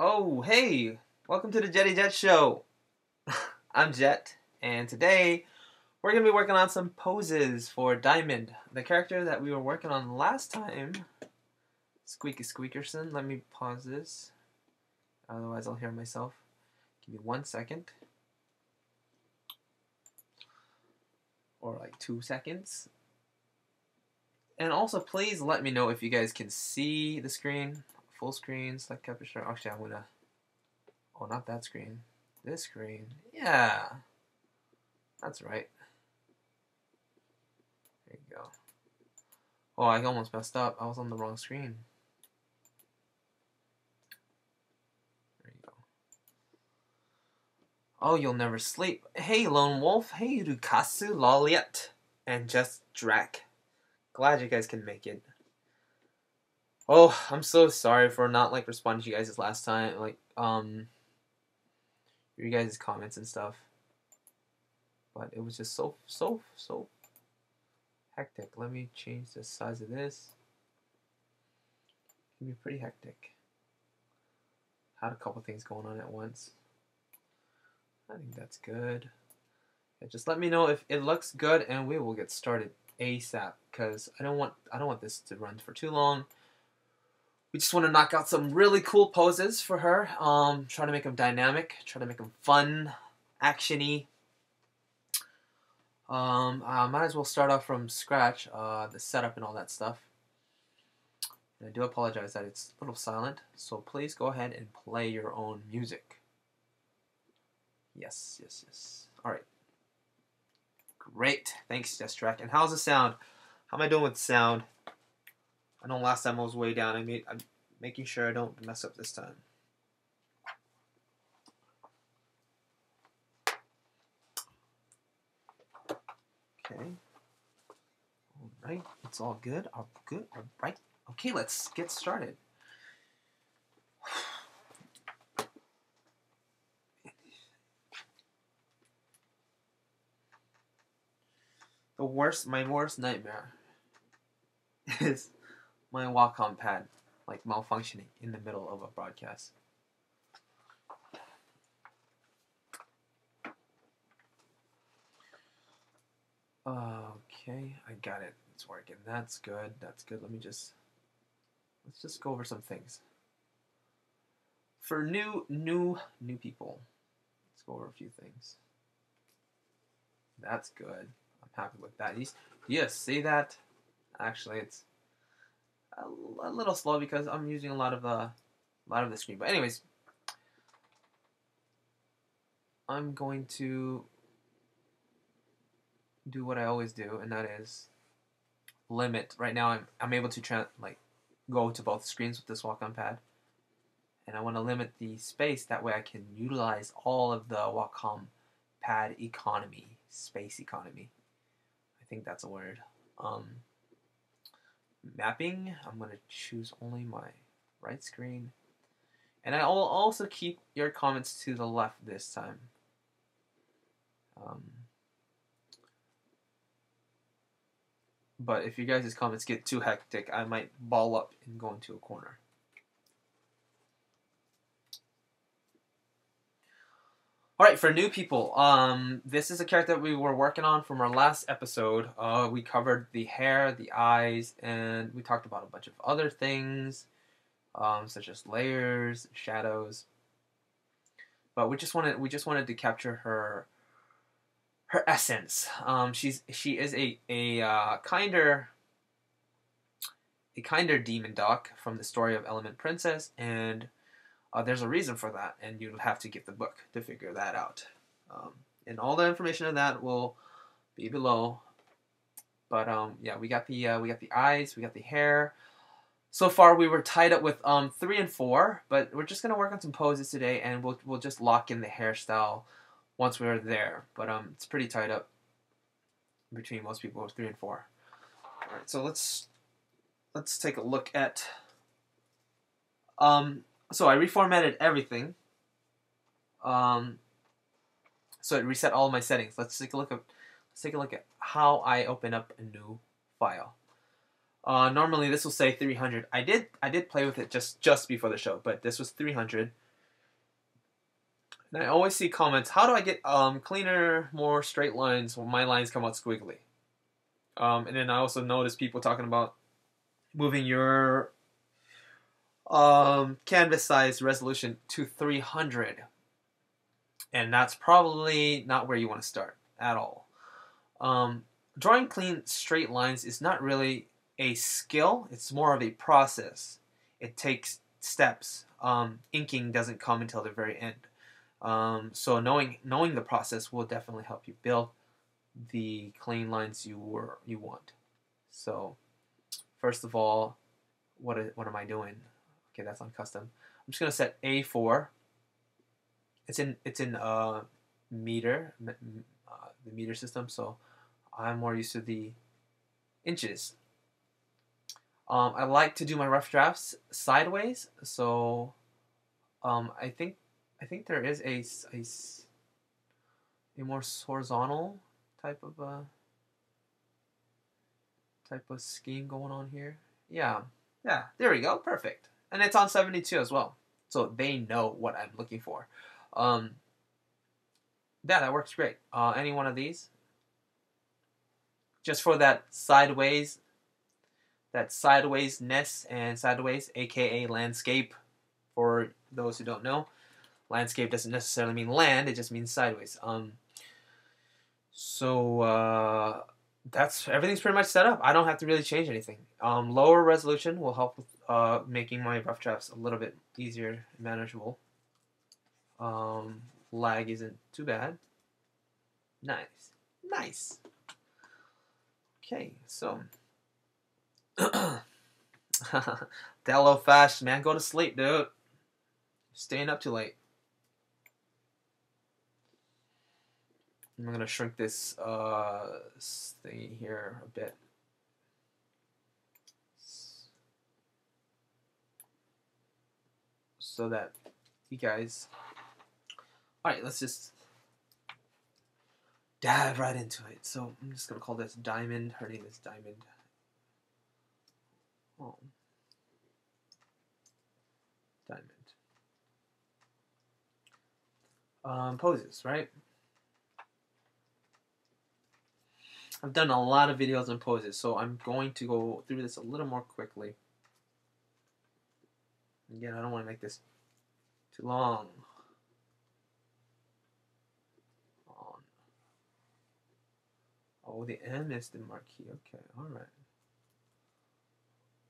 Oh, hey! Welcome to the Jetty Show. I'm Jet, and today we're going to be working on some poses for Diamond, the character that we were working on last time. Squeaky Squeakerson. Let me pause this, otherwise I'll hear myself. Give me 1 second. Or like 2 seconds. And also, please let me know if you guys can see the screen. Full screen, select capture. Actually, I'm gonna. Oh, not that screen. This screen. Yeah. That's right. There you go. Oh, I almost messed up. I was on the wrong screen. There you go. Oh, you'll never sleep. Hey, Lone Wolf. Hey, Rukasu, Loliet. And Just Drac. Glad you guys can make it. Oh, I'm so sorry for not responding to you guys this last time. Your guys' comments and stuff. But it was just so hectic. Let me change the size of this. It can be pretty hectic. Had a couple things going on at once. I think that's good. Yeah, just let me know if it looks good, and we will get started ASAP. Because I don't want this to run for too long. We just want to knock out some really cool poses for her. Try to make them dynamic. Try to make them fun, actiony. Might as well start off from scratch, the setup and all that stuff. And I do apologize that it's a little silent, so please go ahead and play your own music. Yes. Alright. Great. Thanks, Destrack. And how's the sound? How am I doing with sound? I know last time I was way down. I'm making sure I don't mess up this time. Okay. Alright. It's all good. Alright. Okay, let's get started. My worst nightmare is my Wacom pad malfunctioning in the middle of a broadcast. Okay, I got it. It's working. That's good. Let's just go over some things. For new people, let's go over a few things. That's good. I'm happy with that. You see that? Actually, it's a little slow because I'm using a lot of the screen. But anyways, I'm going to do what I always do, and that is limit. Right now, I'm able to go to both screens with this Wacom pad, and I want to limit the space. That way, I can utilize all of the Wacom pad economy, space economy. I think that's a word. Mapping. I'm going to choose only my right screen, and I will also keep your comments to the left this time. But if you guys' comments get too hectic, I might ball up and go into a corner. Alright, for new people, this is a character that we were working on from our last episode. We covered the hair, the eyes, and we talked about a bunch of other things, such as layers, shadows. But we just wanted to capture her essence. She is a kinder demon doc from the story of Element Princess, and there's a reason for that, and you'll have to get the book to figure that out. And all the information of that will be below. But yeah, we got the eyes, we got the hair. So far, we were tied up with 3 and 4, but we're just gonna work on some poses today, and we'll just lock in the hairstyle once we're there. But it's pretty tied up between most people with 3 and 4. All right, so let's take a look at. So I reformatted everything. So it reset all of my settings. Let's take a look at how I open up a new file. Normally this will say 300. I did play with it just before the show, but this was 300. And I always see comments, how do I get cleaner, more straight lines when my lines come out squiggly? And then I also notice people talking about moving your canvas size resolution to 300. And that's probably not where you want to start at all. Drawing clean straight lines is not really a skill, it's more of a process. It takes steps. Inking doesn't come until the very end. So knowing the process will definitely help you build the clean lines you want. So first of all, what am I doing? Okay, that's on custom. I'm just gonna set A4. It's in meter, the meter system. So I'm more used to the inches. I like to do my rough drafts sideways. So I think there is a more horizontal type of scheme going on here. Yeah, there we go, perfect. And it's on 72 as well, so they know what I'm looking for. Yeah, that works great. Any one of these, just for that sidewaysness and sideways, aka landscape. For those who don't know, landscape doesn't necessarily mean land; it just means sideways. So that's everything's pretty much set up. I don't have to really change anything. Lower resolution will help with making my rough drafts a little bit easier and manageable. Lag isn't too bad. Nice. Okay, so Dello fast, man. Go to sleep, dude. Staying up too late. I'm gonna shrink this thing here a bit. So that you guys... Alright, let's just dive right into it. So I'm just gonna call this Diamond. Her name is Diamond. Oh. Diamond. Poses, right? I've done a lot of videos on poses, so I'm going to go through this a little more quickly. Again, I don't want to make this too long. Oh, the M is the marquee. Okay, alright.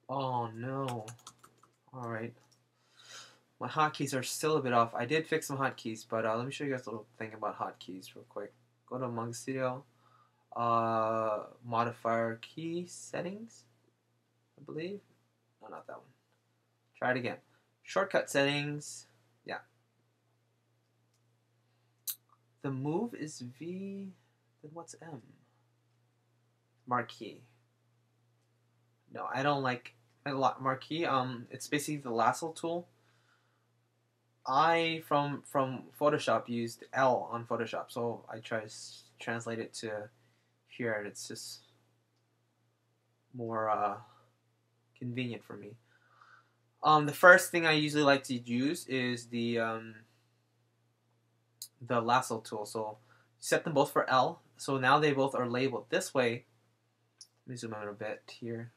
Oh no. Alright. My hotkeys are still a bit off. I did fix some hotkeys, but let me show you guys a little thing about hotkeys real quick. Go to Manga Studio. Modifier key settings, I believe. No, not that one. Try it again. Shortcut settings. Yeah. The move is V. Then what's M? Marquee. No, I don't like marquee. It's basically the lasso tool. I from Photoshop used L on Photoshop, so I try to translate it to here, and it's just more convenient for me. The first thing I usually like to use is the lasso tool. So set them both for L. So now they both are labeled this way. Let me zoom out a bit here.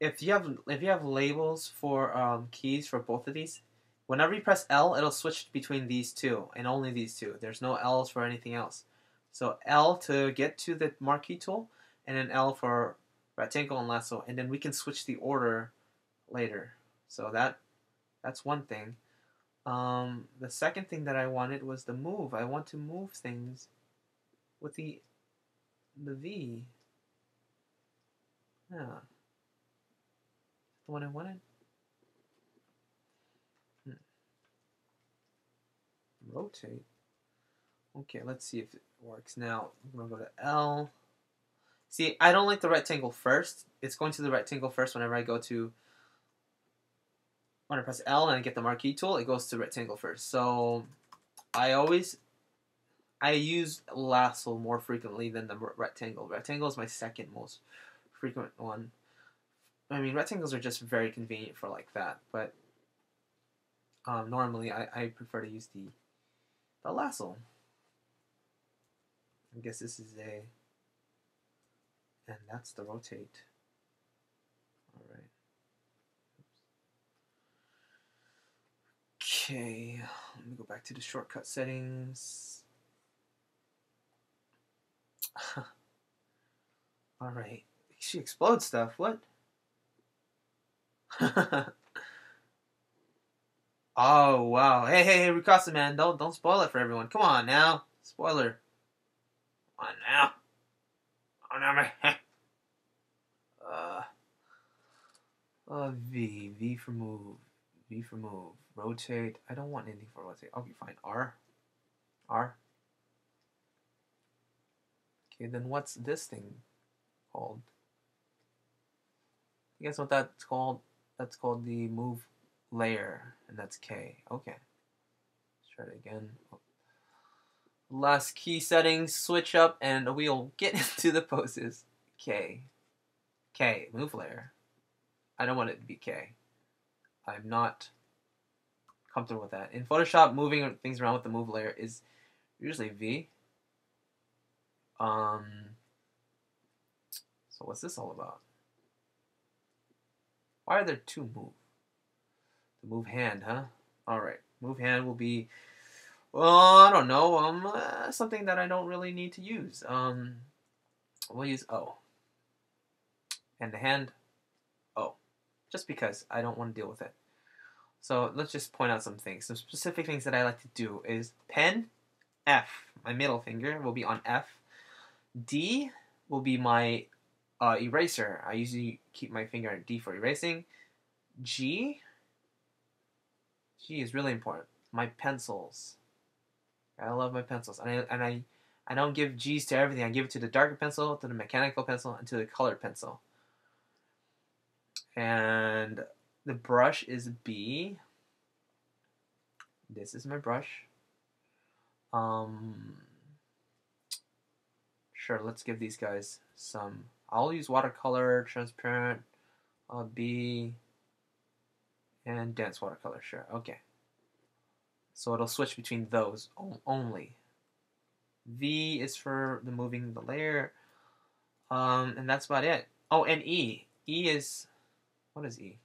If you have labels for keys for both of these, whenever you press L, it'll switch between these two and only these two. There's no L's for anything else. So L to get to the marquee tool, and then L for rectangle and lasso, and then we can switch the order later. So that's one thing. The second thing that I wanted was the move. I want to move things with the V. Yeah. The one I wanted? Rotate. Okay, let's see if it works now. I'm gonna go to L. See, I don't like the rectangle first. It's going to the rectangle first whenever I when I press L and I get the marquee tool, it goes to rectangle first. So I use lasso more frequently than the rectangle. Rectangle is my second most frequent one. I mean, rectangles are just very convenient for like that, but normally I prefer to use the a lasso. I guess this is a, and that's the rotate. All right. Okay, let me go back to the shortcut settings. All right, she explodes stuff. What? Oh wow! Hey, Ricasa man, don't spoil it for everyone. Come on now, spoiler. Come on now. Oh no, man. V for move, V for move, rotate. I don't want anything for rotate. Okay, fine. R. Okay, then what's this thing called? You guess what that's called? That's called the move layer, and that's K. Okay. Let's try it again. Last key settings, switch up, and we'll get into the poses. K, move layer. I don't want it to be K. I'm not comfortable with that. In Photoshop, moving things around with the move layer is usually V. So what's this all about? Why are there two move? The move hand, huh? All right, move hand will be, well, I don't know, something that I don't really need to use. We'll use O. And the hand, O. Just because I don't want to deal with it. So let's just point out some things. Some specific things that I like to do is pen, F. My middle finger will be on F. D will be my eraser. I usually keep my finger on D for erasing. G is really important. My pencils. I love my pencils. And I don't give G's to everything. I give it to the darker pencil, to the mechanical pencil, and to the colored pencil. And the brush is B. This is my brush. Sure, let's give these guys some. I'll use watercolor, transparent, B, and dense watercolor. Sure, okay. So it'll switch between those only. V is for the moving the layer, and that's about it. Oh, and E. E is, what is E?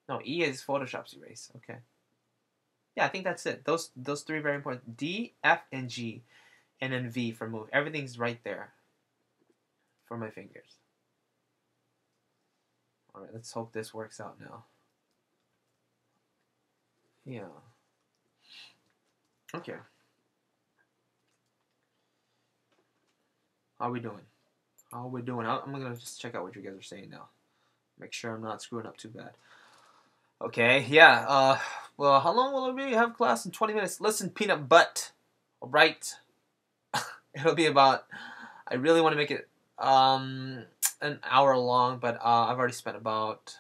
No, E is Photoshop's erase. Okay. Yeah, I think that's it. Those three are very important. D, F, and G, and then V for move. Everything's right there for my fingers. All right, let's hope this works out now. Yeah. Okay. How are we doing? I'm gonna just check out what you guys are saying now. Make sure I'm not screwing up too bad. Okay, yeah, well, how long will it be? Have class in 20 minutes. Listen, peanut butt. All right. It'll be about, I really want to make it, an hour long, but, I've already spent about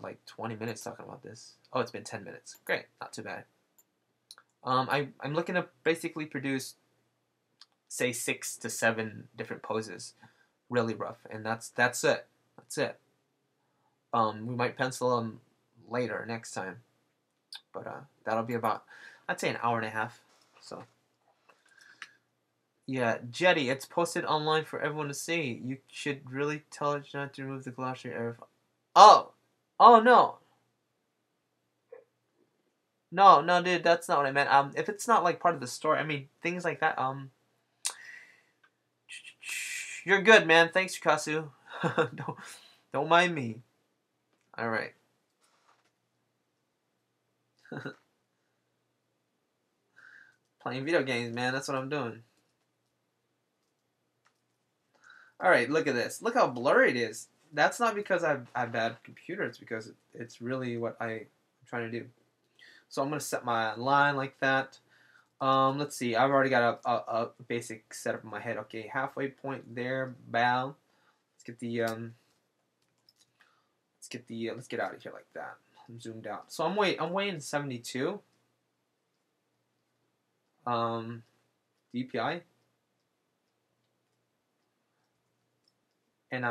like 20 minutes talking about this. Oh, it's been 10 minutes. Great, not too bad. I'm looking to basically produce, say, 6 to 7 different poses, really rough, and that's it. That's it. We might pencil them later next time, but that'll be about, I'd say, an hour and a half. So yeah, Jetty, it's posted online for everyone to see. You should really tell it not to remove the glossary error. Oh no. No, dude, that's not what I meant. If it's not like part of the story, I mean things like that. You're good, man. Thanks, Yukasu. Don't mind me. All right. Playing video games, man. That's what I'm doing. All right, look at this. Look how blurry it is. That's not because I have bad computer. It's because it's really what I'm trying to do. So I'm going to set my line like that. Let's see. I've already got a basic setup in my head. Okay, halfway point there. Bow. Let's get out of here like that. I'm zoomed out. So I'm weighing 72. DPI. And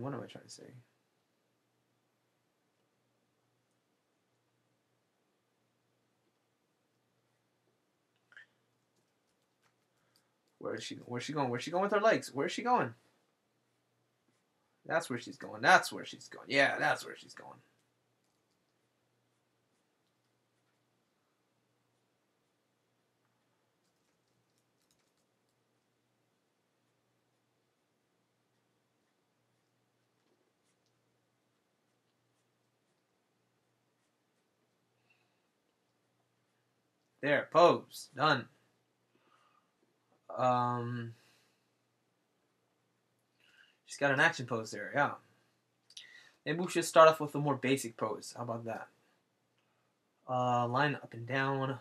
what am I trying to say? Where's she going? Where's she going with her legs? Where's she going? That's where she's going. That's where she's going. Yeah, that's where she's going. There, pose. Done. She's got an action pose there, yeah. Maybe we should start off with a more basic pose. How about that? Line up and down.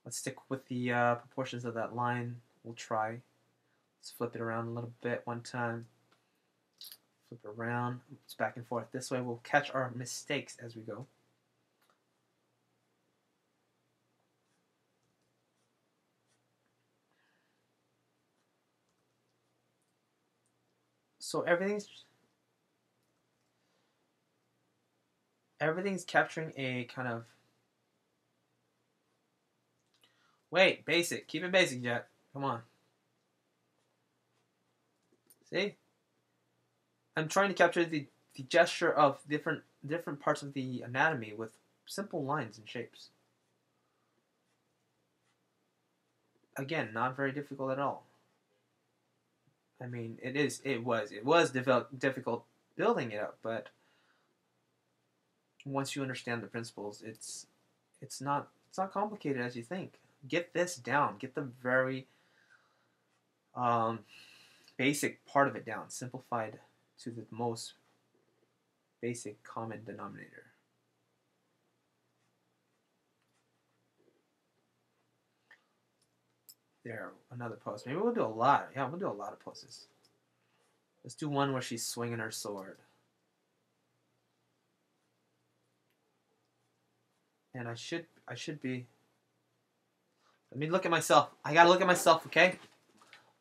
Let's stick with the proportions of that line. We'll try. Let's flip it around a little bit one time. Flip it around. It's back and forth. This way we'll catch our mistakes as we go. So everything's capturing a kind of... Wait, basic. Keep it basic, Jet. Come on. See? I'm trying to capture the gesture of different parts of the anatomy with simple lines and shapes. Again, not very difficult at all. I mean, it was difficult building it up, but once you understand the principles, it's not complicated as you think. Get this down. Get the very basic part of it down, simplified to the most basic common denominator. There, another pose. Maybe we'll do a lot. Yeah, we'll do a lot of poses. Let's do one where she's swinging her sword. And I should be... Let me look at myself. I gotta look at myself, okay?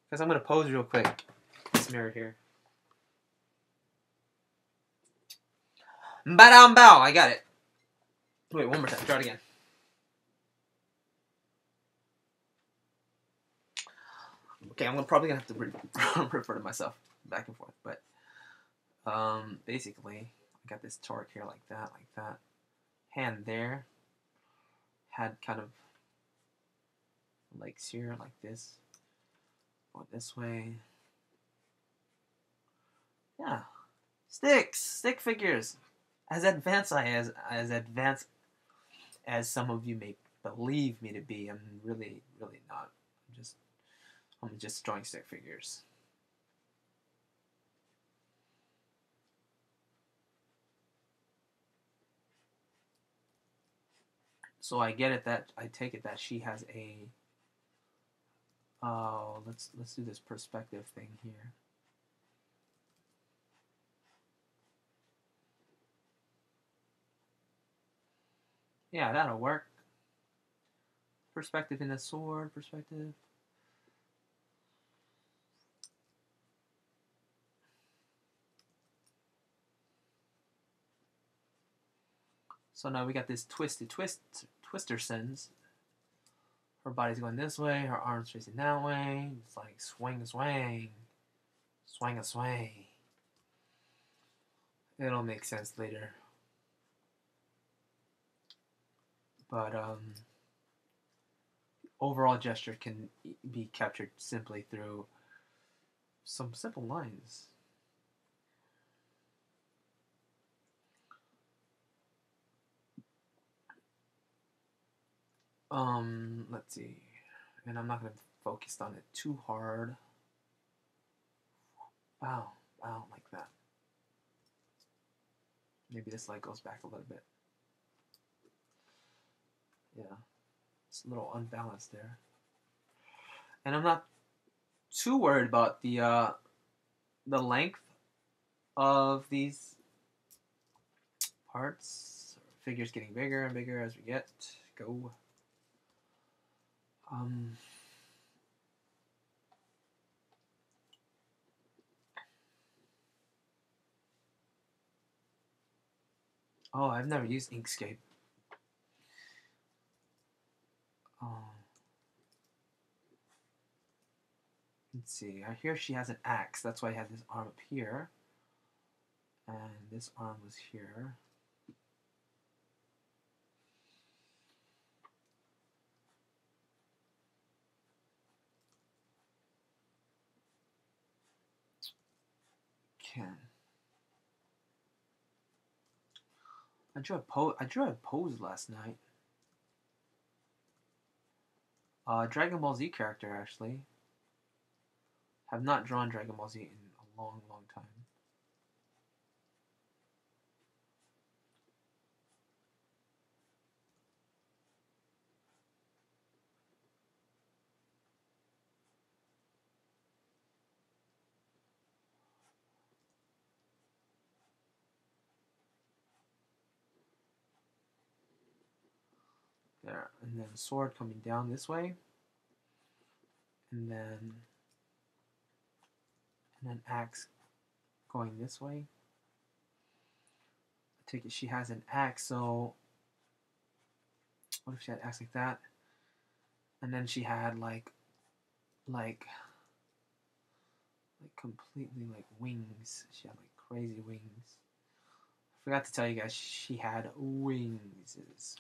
Because I'm gonna pose real quick. This mirror here. Ba-dam bow. I got it. Wait, one more time. Try it again. Okay, I'm probably gonna have to refer to myself back and forth, but basically, I got this torque here like that. Hand there. Had kind of legs here like this. Going this way. Yeah, stick figures. As advanced as some of you may believe me to be, I'm really not. I'm just drawing stick figures. So I get it that I take it that she has a let's do this perspective thing here. Yeah, that'll work. Perspective in the sword, perspective. So now we got this twistersons. Her body's going this way, her arms facing that way. It's like swing a swing. Swing a swing. It'll make sense later. But overall gesture can be captured simply through some simple lines. Let's see. And I'm not going to focus on it too hard. Wow, like that. Maybe this leg goes back a little bit. Yeah, it's a little unbalanced there. And I'm not too worried about the length of these parts. Figures getting bigger and bigger as we go. Oh, I've never used Inkscape. let's see. Here she has an axe. That's why I have this arm up here. And this arm was here. I drew a pose last night. Dragon Ball Z character, actually. Have not drawn Dragon Ball Z in a long, long time. There, and then sword coming down this way, and then axe going this way. I take it she has an axe, so what if she had an axe like that, and then she had like completely like wings. She had like crazy wings. I forgot to tell you guys she had wings.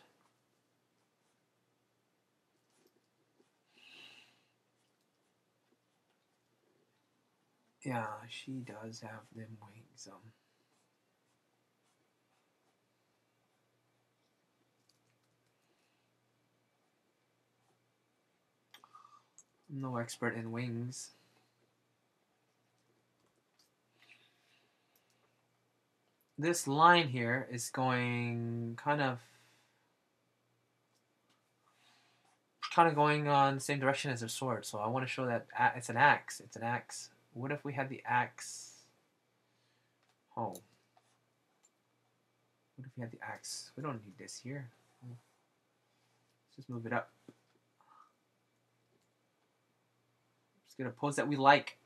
Yeah, she does have them wings. I'm no expert in wings. This line here is going kind of going on the same direction as her sword, so I want to show that it's an axe. It's an axe. What if we had the axe? Oh. What if we had the axe? We don't need this here. Let's just move it up. Let's get a pose that we like.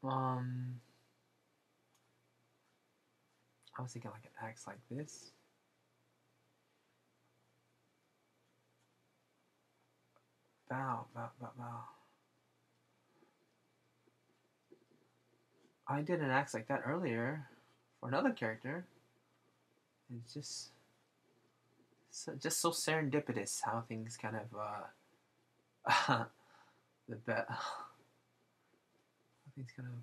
I was thinking like an axe like this. Bow, bow, bow, bow. I did an axe like that earlier for another character. It's just so serendipitous how things kind of things kind of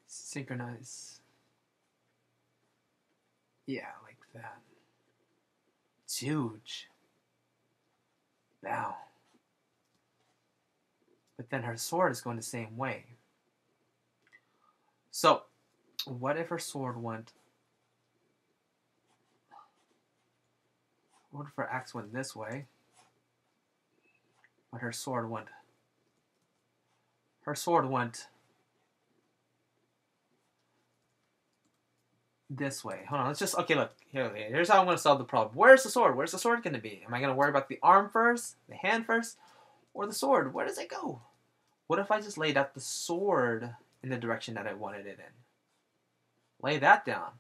synchronize. Yeah, like that. It's huge. Bow. But then her sword is going the same way. So, what if her sword went... What if her axe went this way? But her sword went... Her sword went... this way. Hold on, let's just... Okay, look. Here's how I'm going to solve the problem. Where's the sword? Where's the sword going to be? Am I going to worry about the arm first? The hand first? Or the sword? Where does it go? What if I just laid out the sword in the direction that I wanted it in? Lay that down.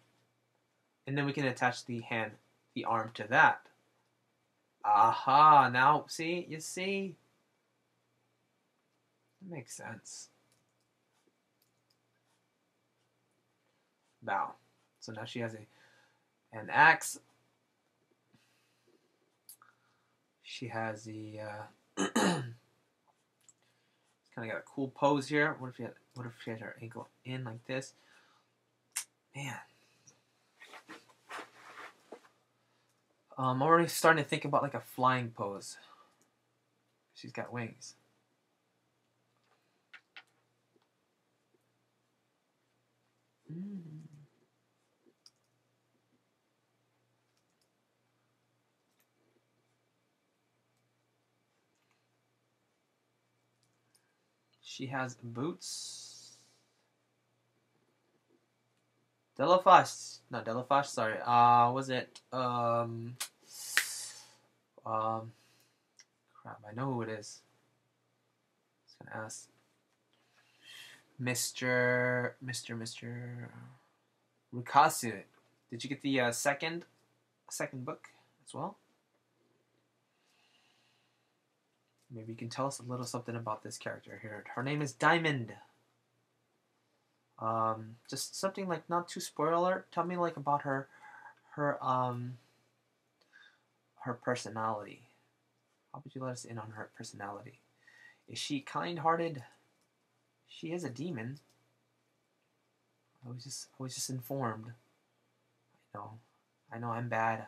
And then we can attach the arm to that. Aha, now, see? You see? That makes sense. Bow. So now she has an axe. She has the it's kind of got a cool pose here. What if she had her ankle in like this? Man. I'm already starting to think about like a flying pose. She's got wings. She has boots. Delafosse. Not Delafosse, sorry. Was it crap, I know who it is. I was gonna ask. Mr. Rukasu. Did you get the second book as well? Maybe you can tell us a little something about this character here. Her name is Diamond. Just something like, not too spoiler alert. Tell me like about her her personality. How would you let us in on her personality? Is she kind-hearted? She is a demon. I was just informed. I know I'm bad.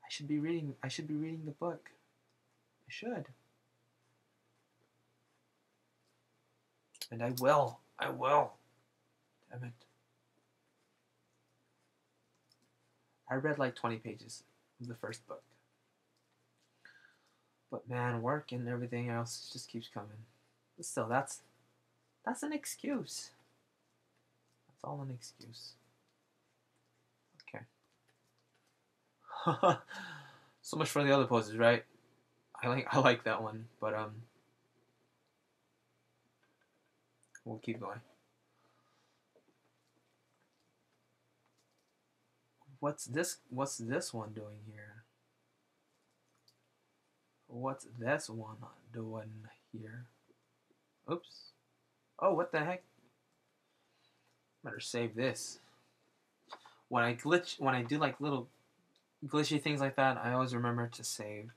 I should be reading the book. I should. And I will. I will. Damn it. I read like 20 pages of the first book. But man, work and everything else just keeps coming. But still, that's an excuse. That's all an excuse. Okay. So much for the other poses, right? I like that one, but we'll keep going. What's this one doing here? What's this one doing here? Oops. Oh, what the heck? Better save this. When I do like little glitchy things like that, I always remember to save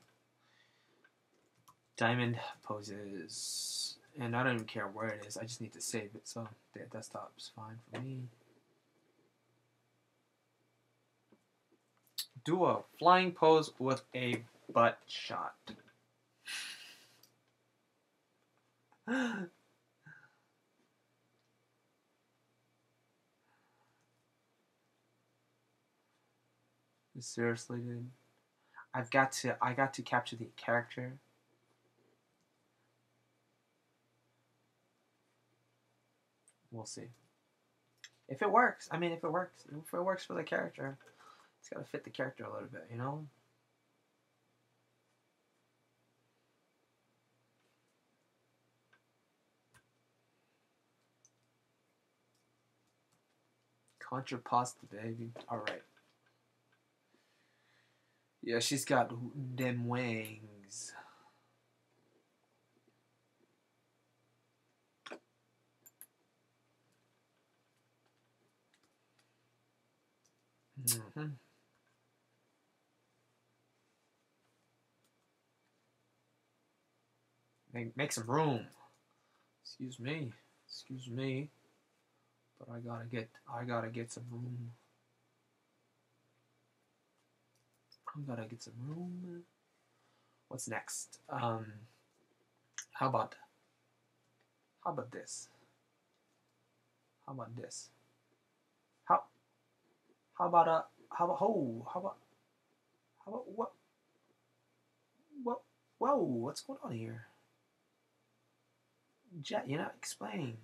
diamond poses. And I don't even care where it is, I just need to save it, so the desktop's fine for me. Do a flying pose with a butt shot. Seriously, dude. I got to capture the character. We'll see. If it works, I mean, if it works for the character, it's got to fit the character a little bit, you know? Contra pasta, baby. Alright. Yeah, she's got them wings. Mm-hmm. Make some room. Excuse me. But I gotta get some room. I gotta get some room. What's next? How about this? How about what? Whoa, what's going on here? Jet, you're not explaining.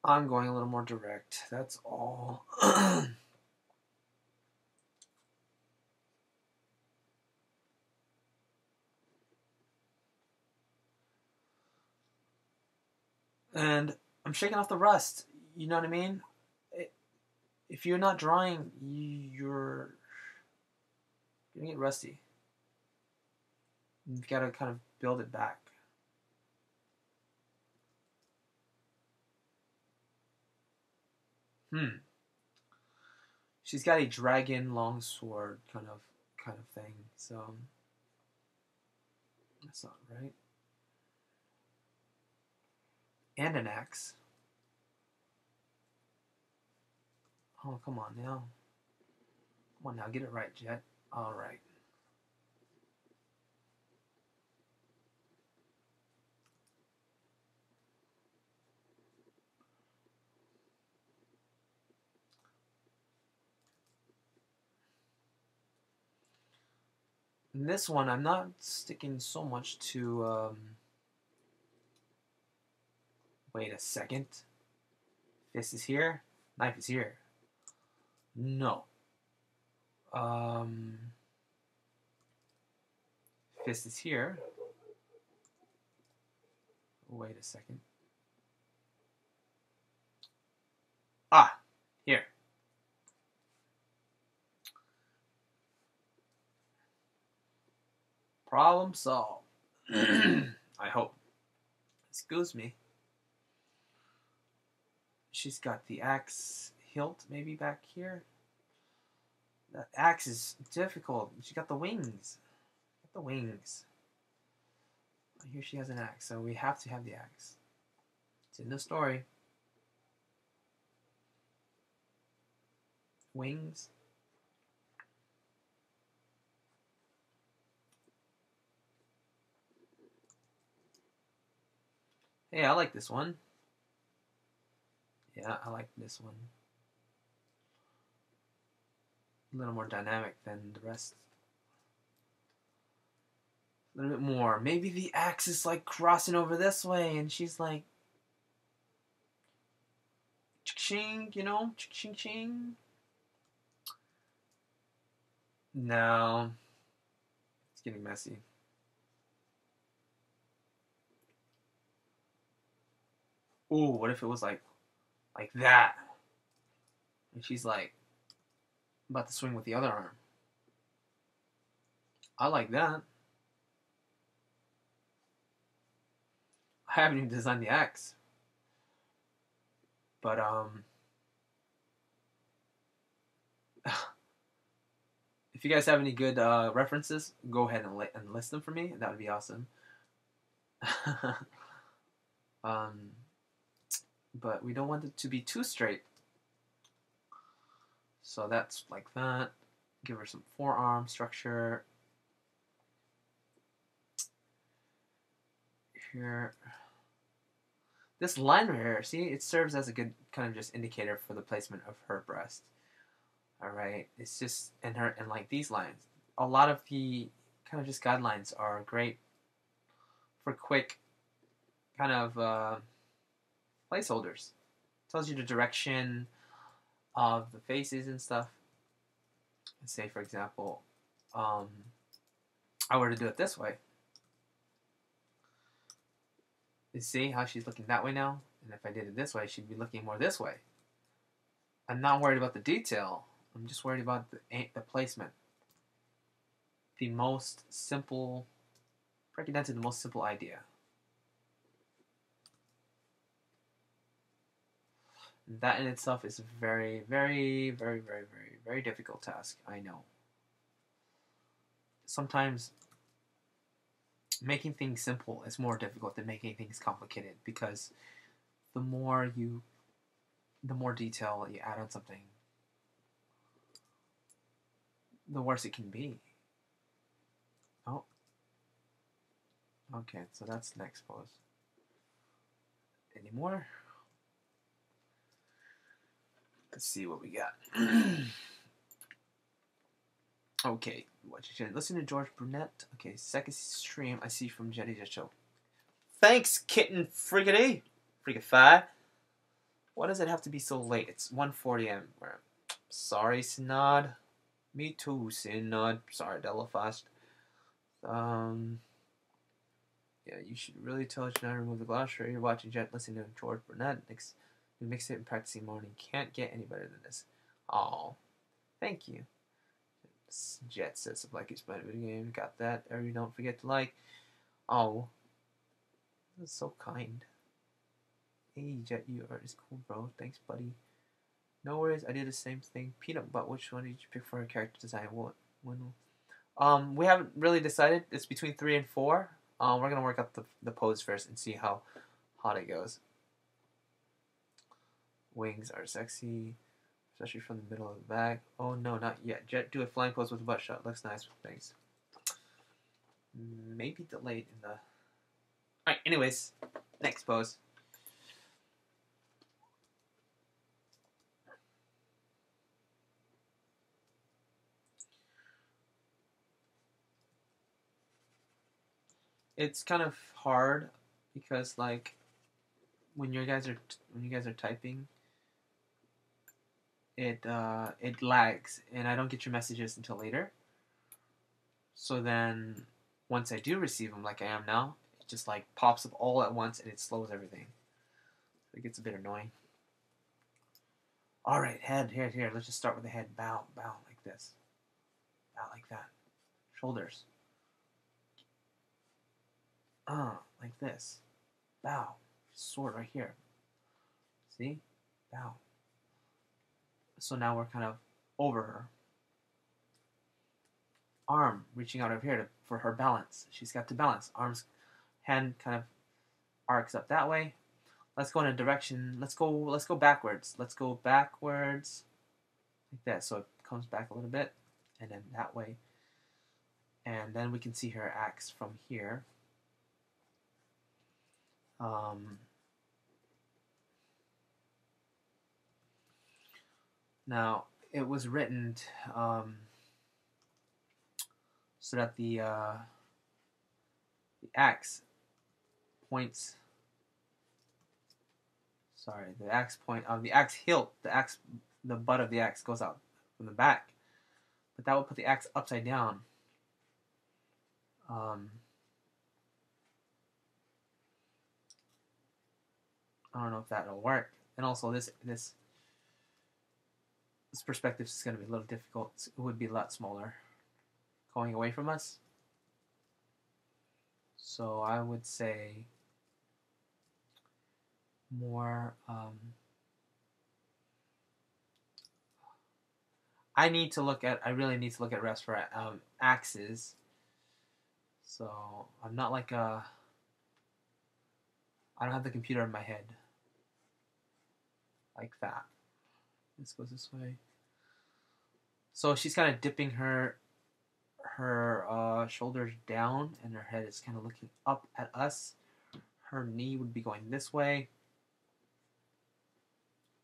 I'm going a little more direct, that's all. And I'm shaking off the rust, you know what I mean? If you're not drawing, you're gonna get rusty. You've got to kind of build it back. She's got a dragon longsword kind of thing, so that's not right. And an axe. Oh, come on now. Come on now, get it right, Jet. All right. In this one, I'm not sticking so much to, wait a second. Fist is here, knife is here. No. Fist is here. Wait a second. Ah, here. Problem solved. I hope. Excuse me. She's got the axe hilt maybe back here. The axe is difficult. She got the wings. Got the wings. Here she has an axe, so we have to have the axe. It's in the story. Wings. Hey, I like this one. Yeah, I like this one. A little more dynamic than the rest. A little bit more. Maybe the axe is like crossing over this way and she's like, ching, you know, ching ching. No, it's getting messy. Ooh, what if it was like that? And she's like about to swing with the other arm. I like that. I haven't even designed the axe. But if you guys have any good references, go ahead and list them for me. That would be awesome. But we don't want it to be too straight. So that's like that. Give her some forearm structure. Here. This line right here, see, it serves as a good kind of just indicator for the placement of her breast. Alright, it's just, and like these lines. A lot of the kind of just guidelines are great for quick kind of placeholders. Tells you the direction of the faces and stuff. Let's say, for example, I were to do it this way. You see how she's looking that way now? And if I did it this way, she'd be looking more this way. I'm not worried about the detail. I'm just worried about the placement. The most simple, break it down to the most simple idea. And that in itself is a very, very, very, very, very, very difficult task. I know. Sometimes making things simple is more difficult than making things complicated, because the more detail you add on something, the worse it can be. Oh. Okay, so that's the next pose. Any more? Let's see what we got. Okay, listen to George Brunette. Okay, second stream I see from Jetty Jet Show. Thanks, Kitten Friggity. Friggify. Why does it have to be so late? It's 1:40 a.m. Sorry, Synod. Me too, Synod. Sorry, Delafast. Yeah, you should really tell Janai to remove the glossary. You're watching Jet, listening to George Burnett. We mix it and practicing morning. Can't get any better than this. Oh, thank you. Jet says the like it's better video game. Got that. Every don't forget to like. Oh, that's so kind. Hey, Jet, you art is cool, bro. Thanks, buddy. No worries. I did the same thing. Peanut, but which one did you pick for a character design? What? We haven't really decided. It's between 3 and 4. We're gonna work up the pose first and see how hot it goes. Wings are sexy, especially from the middle of the back. Oh no, not yet. Jet, do a flying pose with a butt shot. Looks nice. Thanks. Maybe delayed in the. Alright, anyways, next pose. It's kind of hard because like when you guys are typing, it lags and I don't get your messages until later. So then once I do receive them, like I am now, it just like pops up all at once and it slows everything. It gets a bit annoying. All right, head here. Let's just start with the head. Bow like this. Bow like that. Shoulders. like this. Bow. Sword right here. See? Bow. So now we're kind of over her. Arm reaching out over here for her balance. She's got to balance. Arms, hand kind of arcs up that way. Let's go in a direction. Let's go backwards. Let's go backwards like that. So it comes back a little bit, and then that way. And then we can see her axe from here. Now it was written so that the axe points. Sorry, the axe point of the axe hilt. The butt of the axe goes out from the back, but that would put the axe upside down. I don't know if that'll work. And also this perspective is going to be a little difficult. It would be a lot smaller going away from us. So I would say more I really need to look at rest for axes. So I'm not like I don't have the computer in my head like that. This goes this way. So she's kind of dipping her shoulders down, and her head is kind of looking up at us. Her knee would be going this way,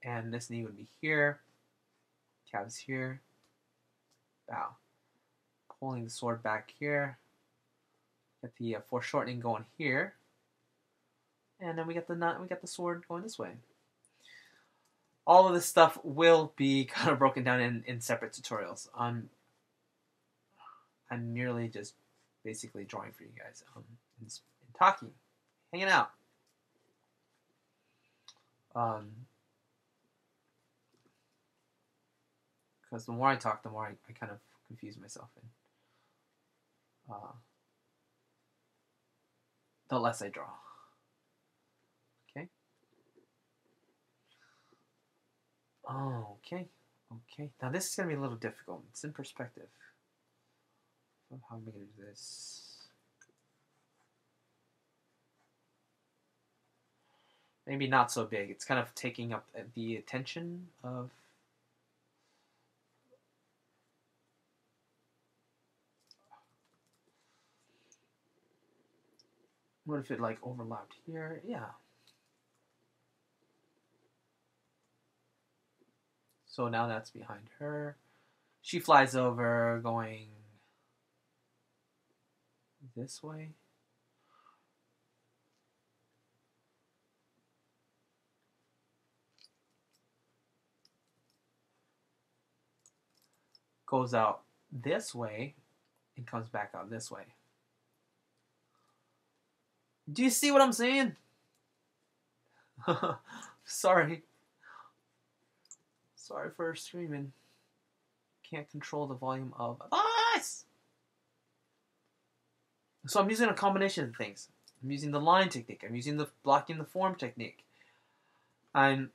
and this knee would be here. Calves here. Bow. Pulling the sword back here. Get the foreshortening going here, and then we get the sword going this way. All of this stuff will be kind of broken down in separate tutorials. I'm merely just basically drawing for you guys, and talking, hanging out. Because the more I talk, the more I kind of confuse myself, and the less I draw. Okay. Oh, okay. Okay. Now this is going to be a little difficult. It's in perspective. So how am I going to do this? Maybe not so big. It's kind of taking up the attention of... What if it like overlapped here? Yeah. So now that's behind her. She flies over going this way. Goes out this way and comes back out this way. Do you see what I'm saying? Sorry. Sorry for screaming. Can't control the volume of voice. So I'm using a combination of things. I'm using the line technique. I'm using the blocking the form technique. I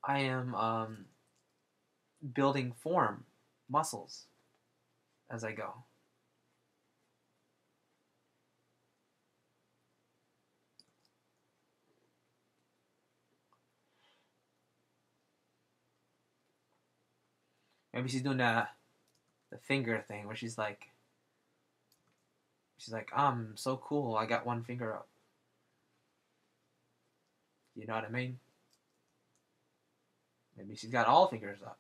am building form muscles as I go. Maybe she's doing the finger thing where she's like, I'm so cool, I got one finger up. You know what I mean? Maybe she's got all fingers up.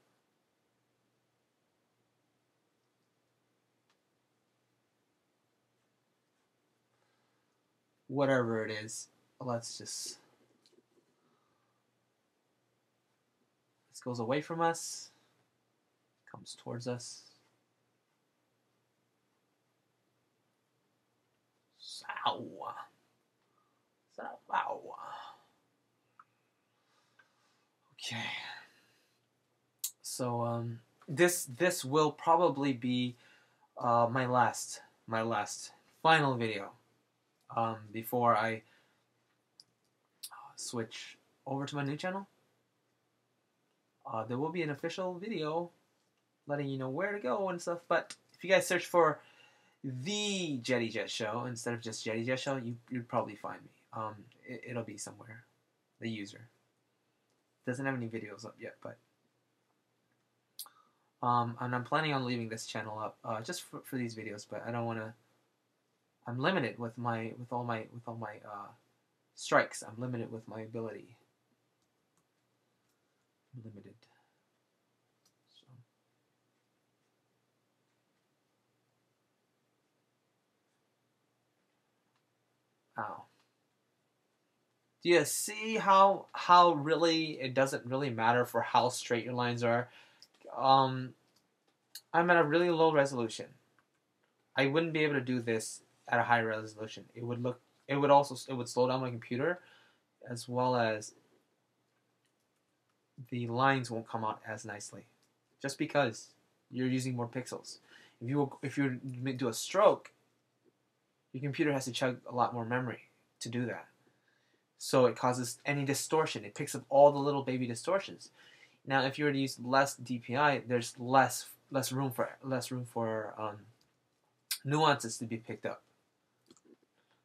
Whatever it is, this goes away from us, comes towards us. Okay. So this will probably be my last my last final video before I switch over to my new channel. There will be an official video letting you know where to go and stuff, but if you guys search for The Jetty Jet Show instead of just Jetty Jet Show, you'd probably find me. It'll be somewhere. The user doesn't have any videos up yet, but and I'm planning on leaving this channel up just for these videos, but I don't want to. I'm limited with all my strikes. I'm limited with my ability. I'm limited. So. Ow. Do you see how really it doesn't really matter for how straight your lines are? I'm at a really low resolution. I wouldn't be able to do this at a high resolution. It would slow down my computer, as well as the lines won't come out as nicely, just because you're using more pixels. If you do a stroke, your computer has to chug a lot more memory to do that. So it causes any distortion. It picks up all the little baby distortions. Now, if you were to use less DPI, there's less room for nuances to be picked up.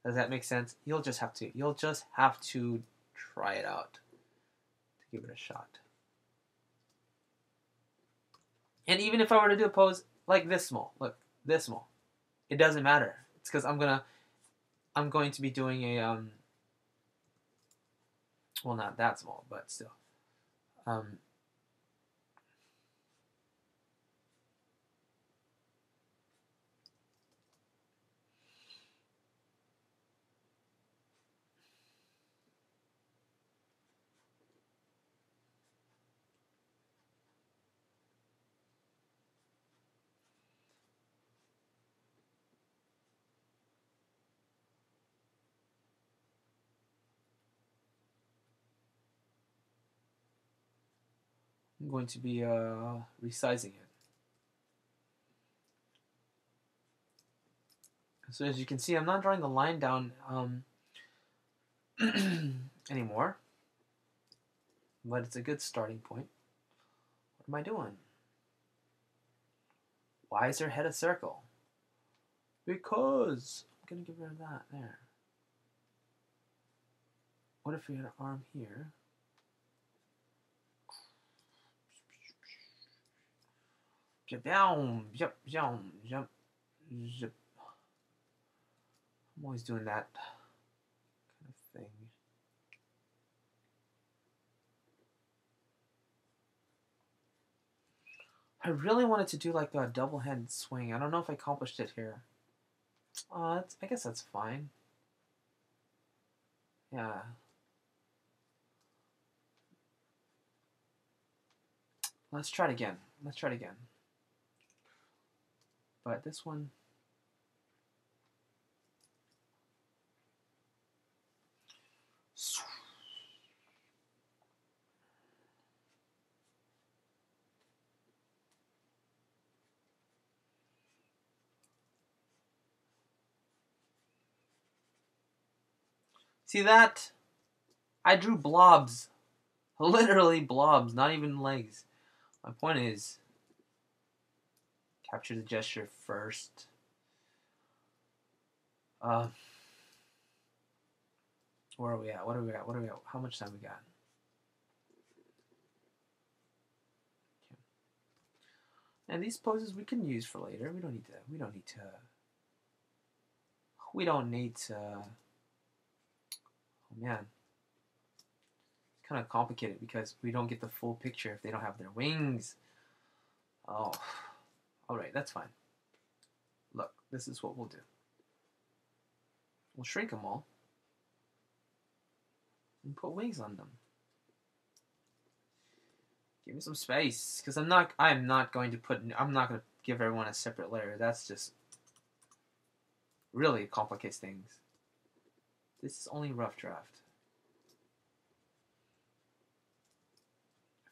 Does that make sense? You'll just have to try it out to give it a shot. And even if I were to do a pose like this small, look, this small, it doesn't matter. It's because I'm going to be doing a well, not that small, but still. I'm going to be resizing it. So as you can see, I'm not drawing the line down anymore, but it's a good starting point. What am I doing? Why is her head a circle? Because I'm going to get rid of that there. What if we had an arm here? Jump down, jump, jump, jump, jump. I'm always doing that kind of thing. I really wanted to do like a double hand swing. I don't know if I accomplished it here. I guess that's fine. Yeah. Let's try it again. Let's try it again. But this one. See that? I drew blobs. Literally blobs, not even legs. My point is, capture the gesture first. Where are we at? What are we at? What are we at? How much time we got? Okay. And these poses we can use for later. We don't need to. Oh man. It's kind of complicated because we don't get the full picture if they don't have their wings. Oh. Alright, that's fine. Look, this is what we'll do. We'll shrink them all and put wings on them. Give me some space, because I'm not going to give everyone a separate layer. That's just really complicates things. This is only rough draft.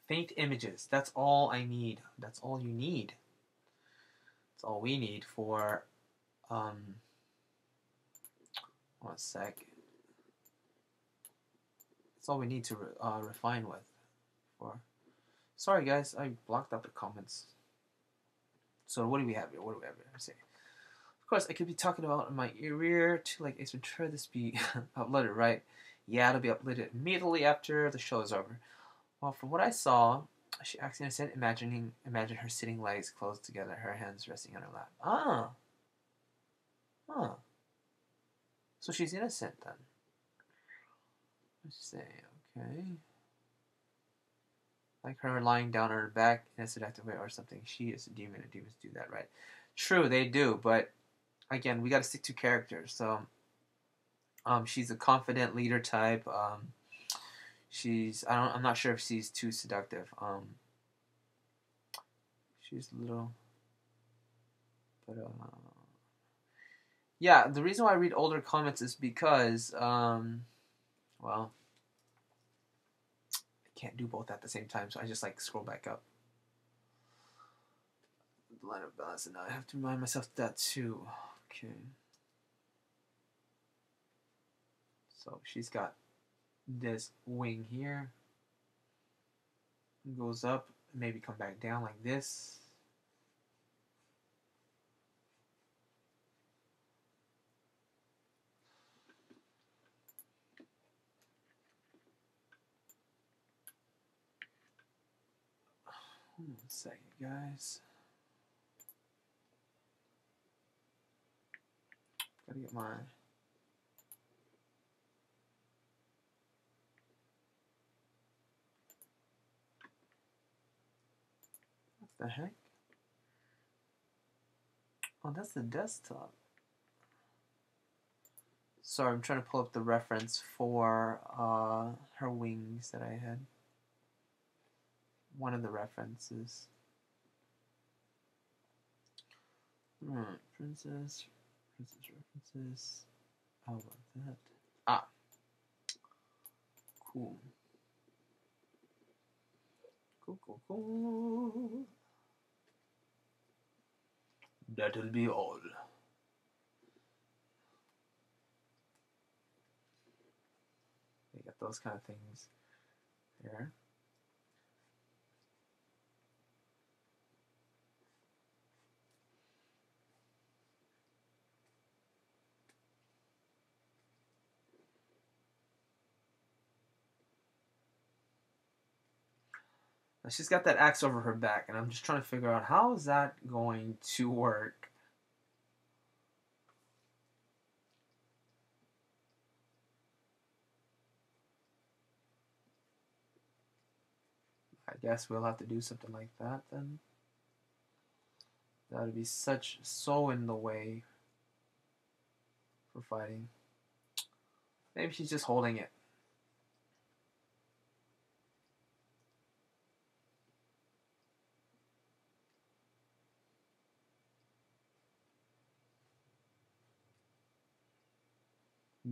Faint images. That's all I need. That's all you need. That's all we need for One sec. That's all we need to refine with. Sorry guys, I blocked out the comments. So what do we have here? Let's see. Of course, I could be talking about in my ear to like Ace Ventura. This be uploaded, right? Yeah, it'll be uploaded immediately after the show is over. Well, from what I saw, she accidentally said, imagine her sitting, legs closed together, her hands resting on her lap. Ah. Huh. So she's innocent then. Let's say, okay. Like her lying down on her back in a seductive way or something. She is a demon, and demons do that, right? True, they do, but again, we gotta stick to characters. So, she's a confident leader type. I'm not sure if she's too seductive. She's a little, but yeah. The reason why I read older comments is because, well, can't do both at the same time, so I just like scroll back up. The line of balance, and now I have to remind myself of that too. Okay. So she's got this wing here. It goes up, maybe come back down like this. One second, guys. Gotta get my... What the heck? Oh, that's the desktop. Sorry, I'm trying to pull up the reference for her wings that I had. One of the references. Alright, princess references. How about that? Ah. Cool. Cool. That'll be all. They got those kind of things here. Now she's got that axe over her back, and I'm just trying to figure out how is that going to work. I guess we'll have to do something like that then. That would be so in the way for fighting. Maybe she's just holding it.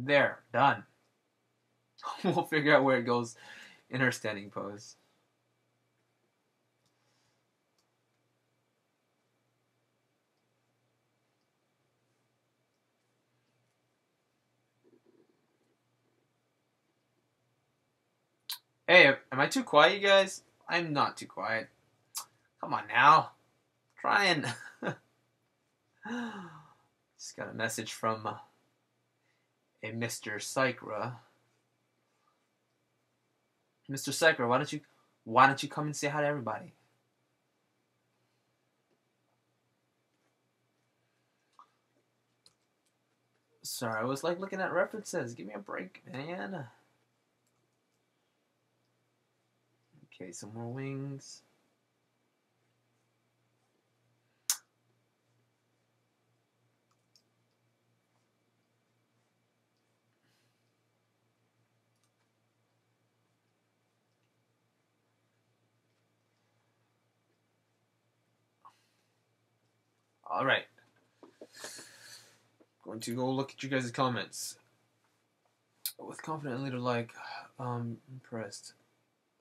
There, done. We'll figure out where it goes in her standing pose. Hey, am I too quiet, you guys? I'm not too quiet. Come on now. Try and... Just got a message from a Mr. Psychra. Mr. Psychra, why don't you come and say hi to everybody? Sorry, I was like looking at references. Give me a break, man. Okay, some more wings. All right. Going to go look at you guys' comments. With confident leader like, impressed.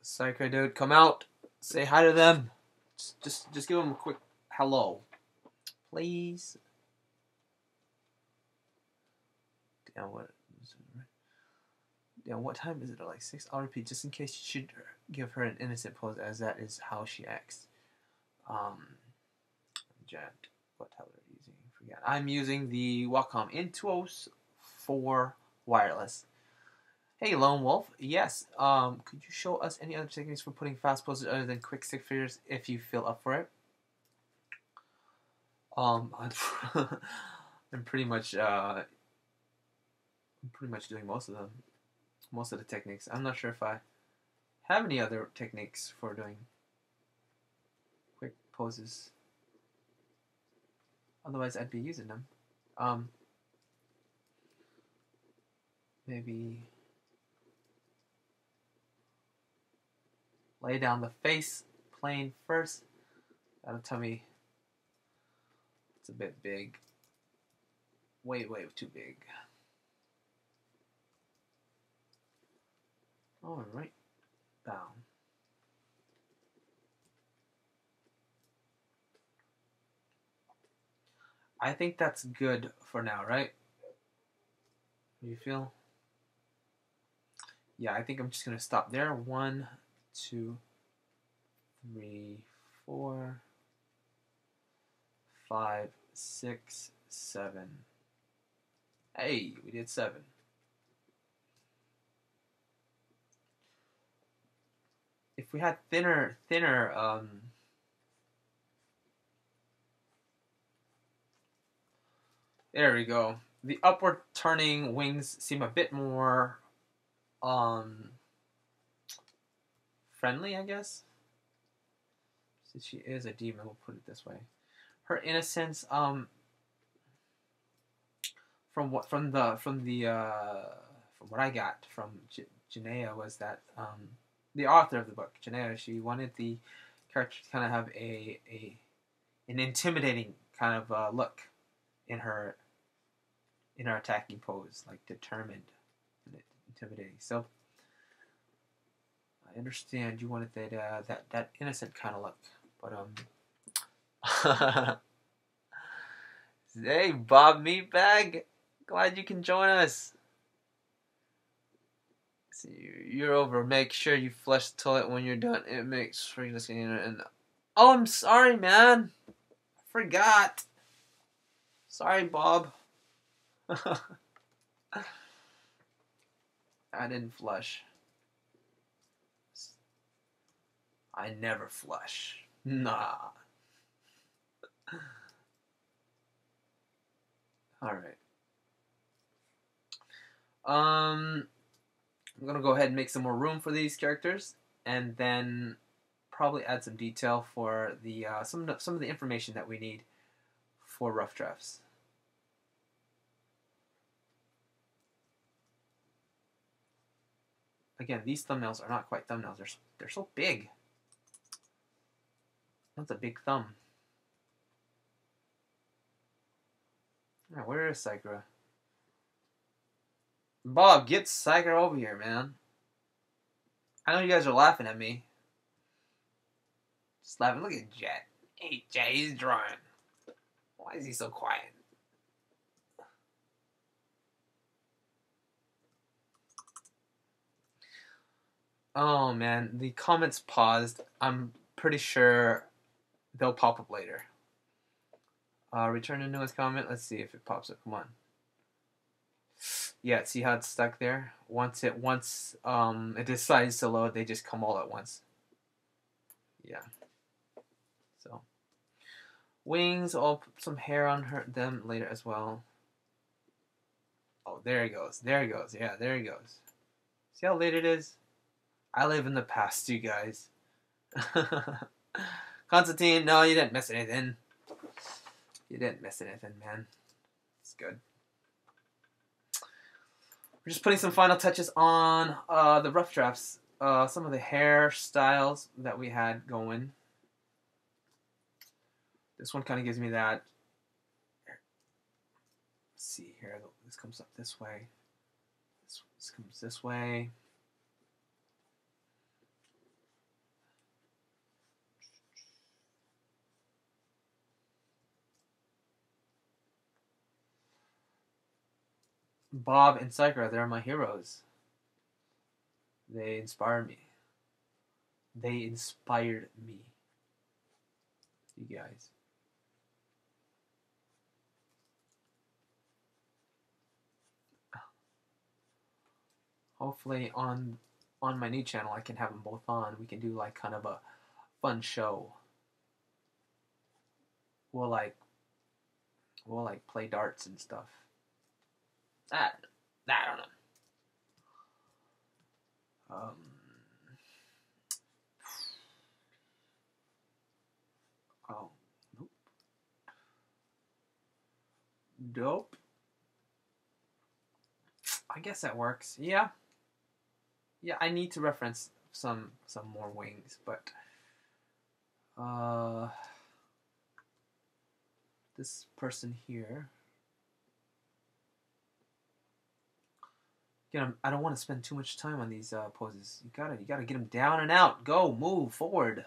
Psycho dude, come out. Say hi to them. Just give them a quick hello, please. And what time is it? Like 6. I'll repeat just in case you should give her an innocent pose, as that is how she acts. Jet, what tablet are you using? Forget. I'm using the Wacom Intuos 4 wireless. Hey, Lone Wolf. Yes. Could you show us any other techniques for putting fast poses other than quick stick figures if you feel up for it? I'm pretty much doing most of them. Most of the techniques. I'm not sure if I have any other techniques for doing quick poses. Otherwise, I'd be using them. Maybe lay down the face plane first. That'll tell me it's a bit big. Way too big. Alright, down. I think that's good for now, right? You feel? Yeah, I think I'm just gonna stop there. 1, 2, 3, 4, 5, 6, 7. Hey, we did 7. If we had thinner, there we go. The upward turning wings seem a bit more friendly, I guess. Since she is a demon, we'll put it this way. Her innocence, from what I got from Janaea was that the author of the book, Janaea, she wanted the character to kind of have an intimidating kind of look in her attacking pose, like determined and intimidating. So I understand you wanted that innocent kind of look, but hey, Bob Meatbag, glad you can join us. So you're over. Make sure you flush the toilet when you're done. It makes sure you listen in. And oh, I'm sorry, man. I forgot. Sorry, Bob. I didn't flush. I never flush. Nah. Alright. I'm gonna go ahead and make some more room for these characters, and then probably add some detail for the some of the information that we need for rough drafts. Again, these thumbnails are not quite thumbnails. They're so big. That's a big thumb. Right, where is Sakura? Bob, get Sakura over here, man. I know you guys are laughing at me. Just laughing. Look at Jet. Hey, Jet, he's drawing. Why is he so quiet? Oh, man. The comments paused. I'm pretty sure they'll pop up later. Return to newest comment. Let's see if it pops up. Come on. Yeah, see how it's stuck there? Once it decides to load, they just come all at once. Yeah. So wings, I'll put some hair on them later as well. Oh, there he goes. There he goes. Yeah, there he goes. See how late it is? I live in the past, you guys. Constantine, no, you didn't miss anything. You didn't miss anything, man. It's good. We're just putting some final touches on the rough drafts. Some of the hairstyles that we had going. This one kind of gives me that. Let's see here. This comes up this way. This comes this way. Bob and Sakura, they're my heroes. They inspire me. They inspired me. You guys. Hopefully on my new channel I can have them both on. We can do like kind of a fun show. We'll like play darts and stuff. I don't know. Oh, nope. Dope. I guess that works. Yeah. Yeah, I need to reference some more wings, but this person here. Again, I don't want to spend too much time on these poses. You gotta get them down and out. Go, move forward.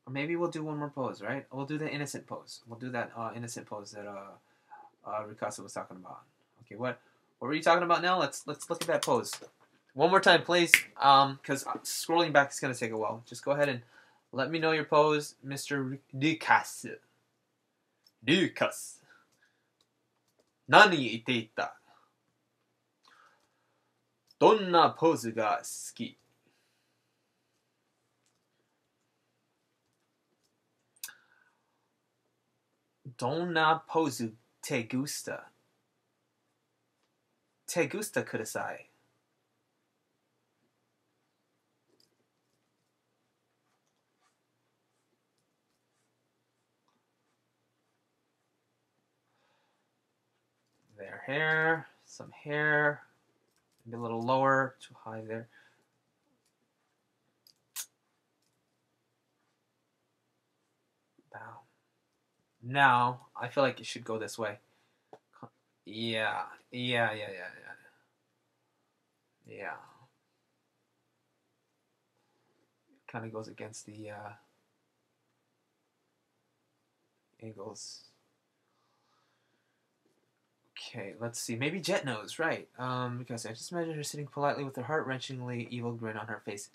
Or maybe we'll do one more pose, right? We'll do the innocent pose. We'll do that innocent pose that Rikasa was talking about. Okay, what were you talking about now? Let's look at that pose one more time, please. Because scrolling back is gonna take a while. Just go ahead and let me know your pose, Mr. Rikasa. Rikasa. 何言っていた? どんなポーズが好き? Donna pose te gusta? Te gusta kudasai. Their hair, some hair, maybe a little lower, too high there. Bow. Now, I feel like it should go this way. Yeah. Kind of goes against the angles. Okay, let's see. Maybe Jet knows, right? Because I just imagine her sitting politely with her heart-wrenchingly evil grin on her face.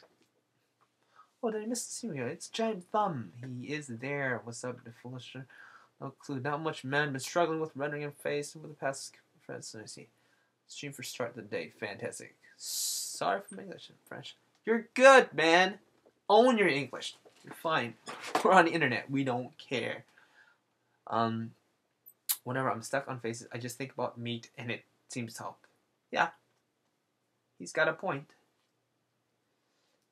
Oh, did I miss the studio? It's Giant Thumb. He is there. What's up, the foolish? No clue. Not much man. Been struggling with rendering in face over the past friends. Let me see. Stream for start of the day. Fantastic. Sorry for my English and French. You're good, man. Own your English. You're fine. We're on the internet. We don't care. Whenever I'm stuck on faces, I just think about meat, and it seems to help. Yeah. He's got a point.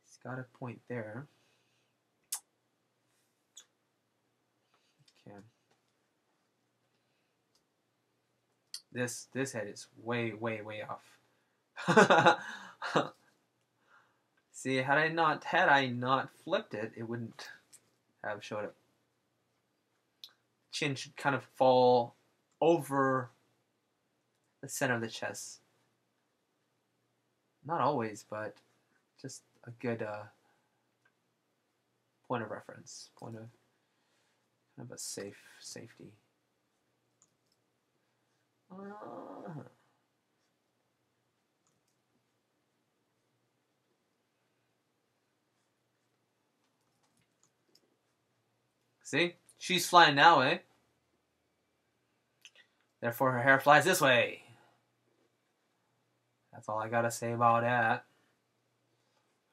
He's got a point there. Okay. This head is way off. See, had I not flipped it, it wouldn't have showed up. Chin should kind of fall over the center of the chest. Not always, but just a good point of reference, point of kind of a safety. See? She's flying now, eh? Therefore, her hair flies this way. That's all I gotta say about that.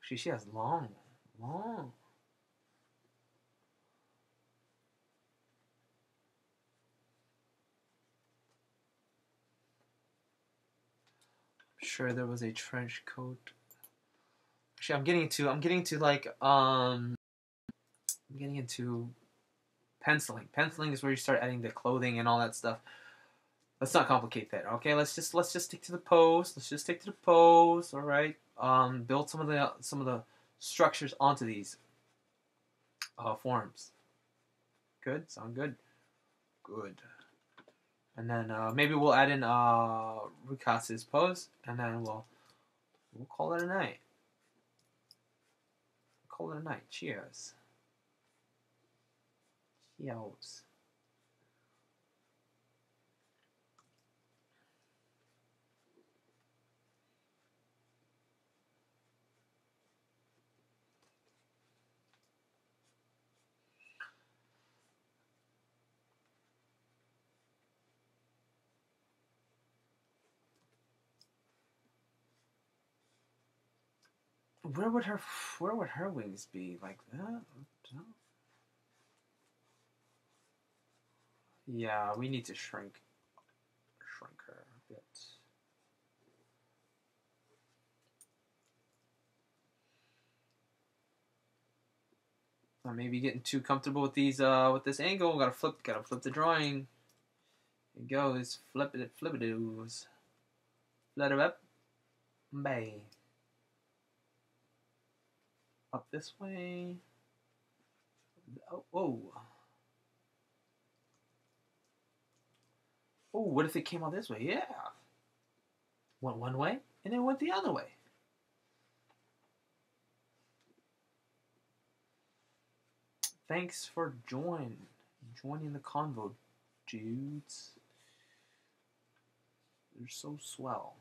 She has long. I'm sure there was a trench coat. Actually, I'm getting into penciling. Penciling is where you start adding the clothing and all that stuff. Let's not complicate that, okay? Let's just stick to the pose. Let's just stick to the pose, all right? Build some of the structures onto these forms. Good, sound good, good. And then maybe we'll add in Rukasa's pose, and then we'll call it a night. Call it a night. Cheers. Cheers. Where would her wings be? Like that? Yeah, we need to shrink her a bit. I may be getting too comfortable with these with this angle. Gotta flip the drawing. Here it goes. Flip it doos. Let it up. Bay. Up this way. Oh, whoa. Oh, what if it came out this way? Yeah. Went one way and then went the other way. Thanks for joining the convo, dudes. They're so swell.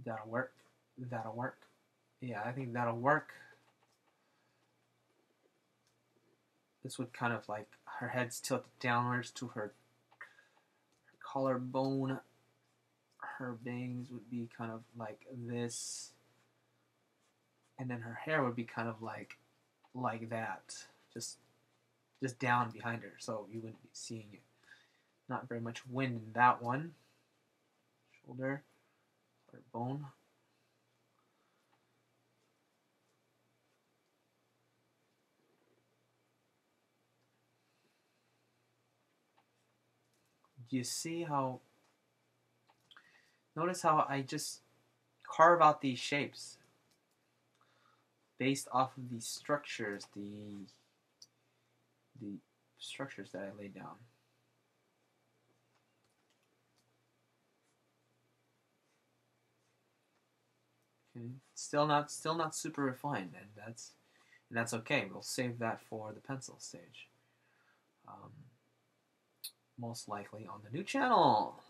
That'll work. That'll work. Yeah, I think that'll work. This would kind of like, her head's tilted downwards to her collarbone. Her bangs would be kind of like this. And then her hair would be kind of like that. Just down behind her. So you wouldn't be seeing it. Not very much wind in that one. Shoulder. Bone. Do you see how... Notice how I just carve out these shapes based off of these structures, the structures that I laid down. Okay. Still not super refined, and that's okay. We'll save that for the pencil stage. Most likely on the new channel.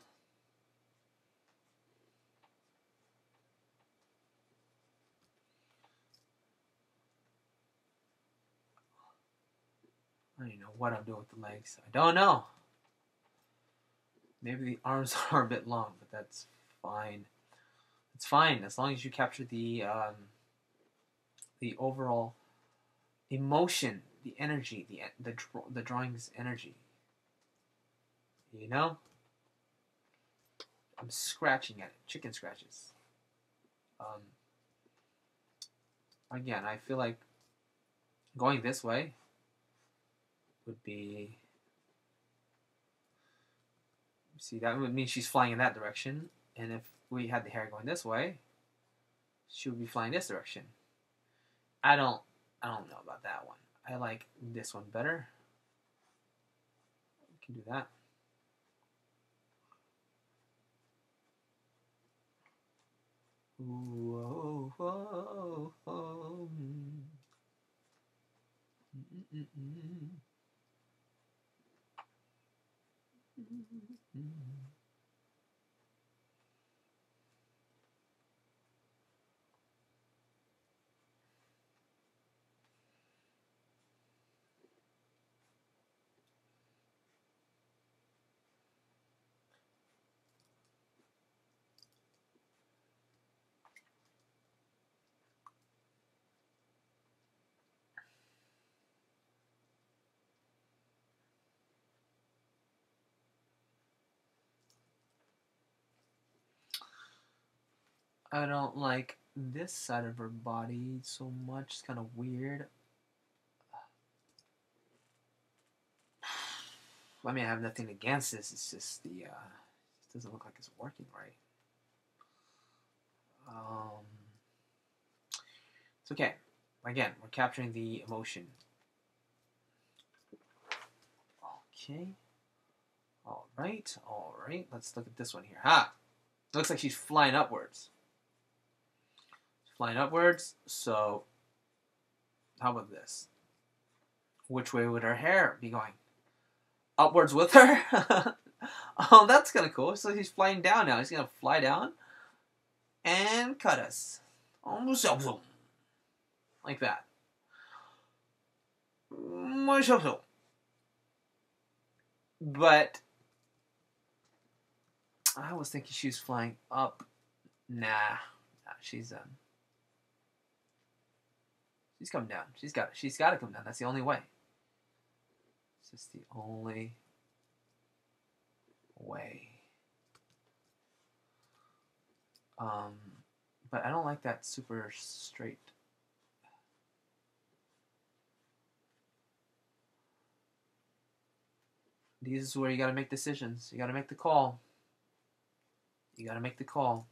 I don't even know what I'm doing with the legs. I don't know. Maybe the arms are a bit long, but that's fine. It's fine as long as you capture the overall emotion, the energy, the drawing's energy. You know? I'm scratching at it. Chicken scratches. Again, I feel like going this way would be... See, that would mean she's flying in that direction. And if we had the hair going this way, she would be flying this direction. I don't know about that one. I like this one better. We can do that. Ooh, oh, oh, oh. I don't like this side of her body so much. It's kind of weird. I mean, I have nothing against this. It's just the... it doesn't look like it's working right. It's okay. Again, we're capturing the emotion. Okay. All right. Let's look at this one here. Ha! Looks like she's flying upwards. Flying upwards. So, how about this? Which way would her hair be going? Upwards with her? Oh, that's kind of cool. So he's flying down now. He's going to fly down and cut us. Like that. But I was thinking she was flying up. Nah, she's coming down. She's got to come down. That's the only way. It's just the only way. But I don't like that super straight. This is where you gotta make decisions. You gotta make the call. You gotta make the call.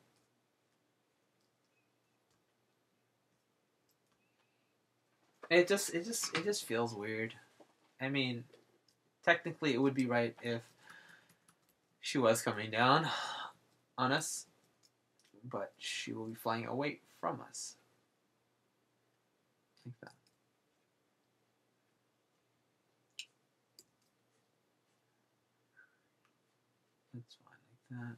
It just feels weird. I mean, technically it would be right if she was coming down on us, but she will be flying away from us. Like that. That's fine like that.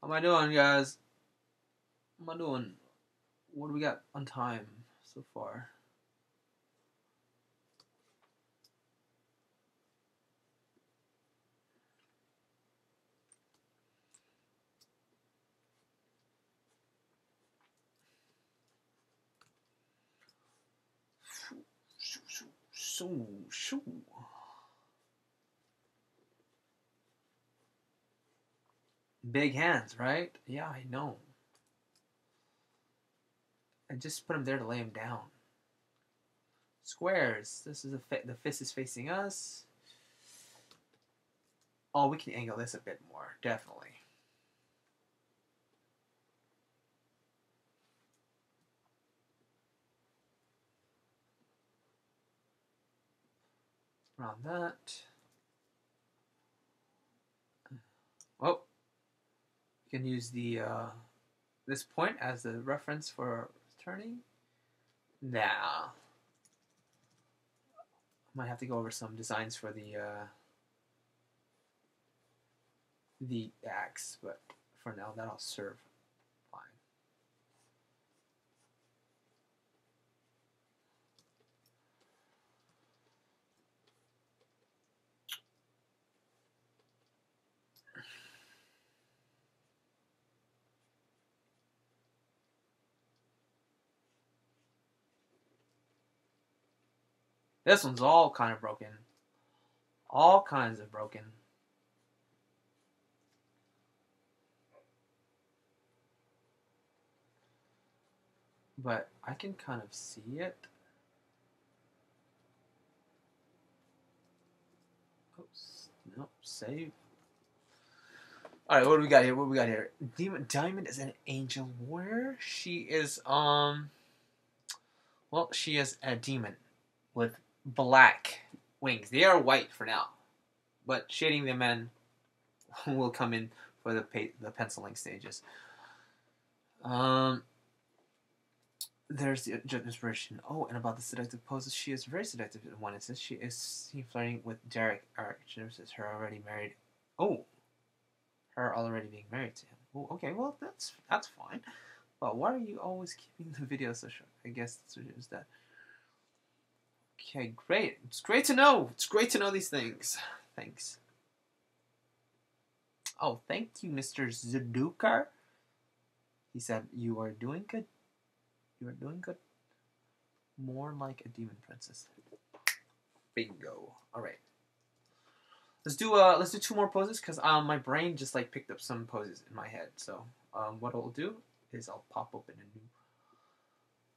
How am I doing, guys? How am I doing? What do we got on time so far? Shoo. Big hands, right? Yeah, I know. I just put him there to lay him down. Squares. This is the fist is facing us. Oh, we can angle this a bit more, definitely. Around that. Oh, you can use the this point as the reference for turning. Nah. Might have to go over some designs for the axe, but for now that'll serve fine. This one's all kind of broken. All kinds of broken. But I can kind of see it. Oops. Nope. Save. Alright, what do we got here? What do we got here? Diamond is an angel warrior. She is, well, she is a demon with black wings. They are white for now, but shading them in will come in for the penciling stages. There's the inspiration. Oh, and about the seductive poses, she is very seductive in one instance. She is seen flirting with Derek Archer, says her already married. Oh, her already being married to him. Oh, okay, well that's fine. But why are you always keeping the video so short? I guess that's what it is that. Okay, great. It's great to know. It's great to know these things. Thanks. Oh, thank you, Mr. Zadukar. He said, you are doing good. You are doing good. More like a demon princess. Bingo. Alright. Let's do 2 more poses, because my brain just like picked up some poses in my head. So what I'll do is I'll pop open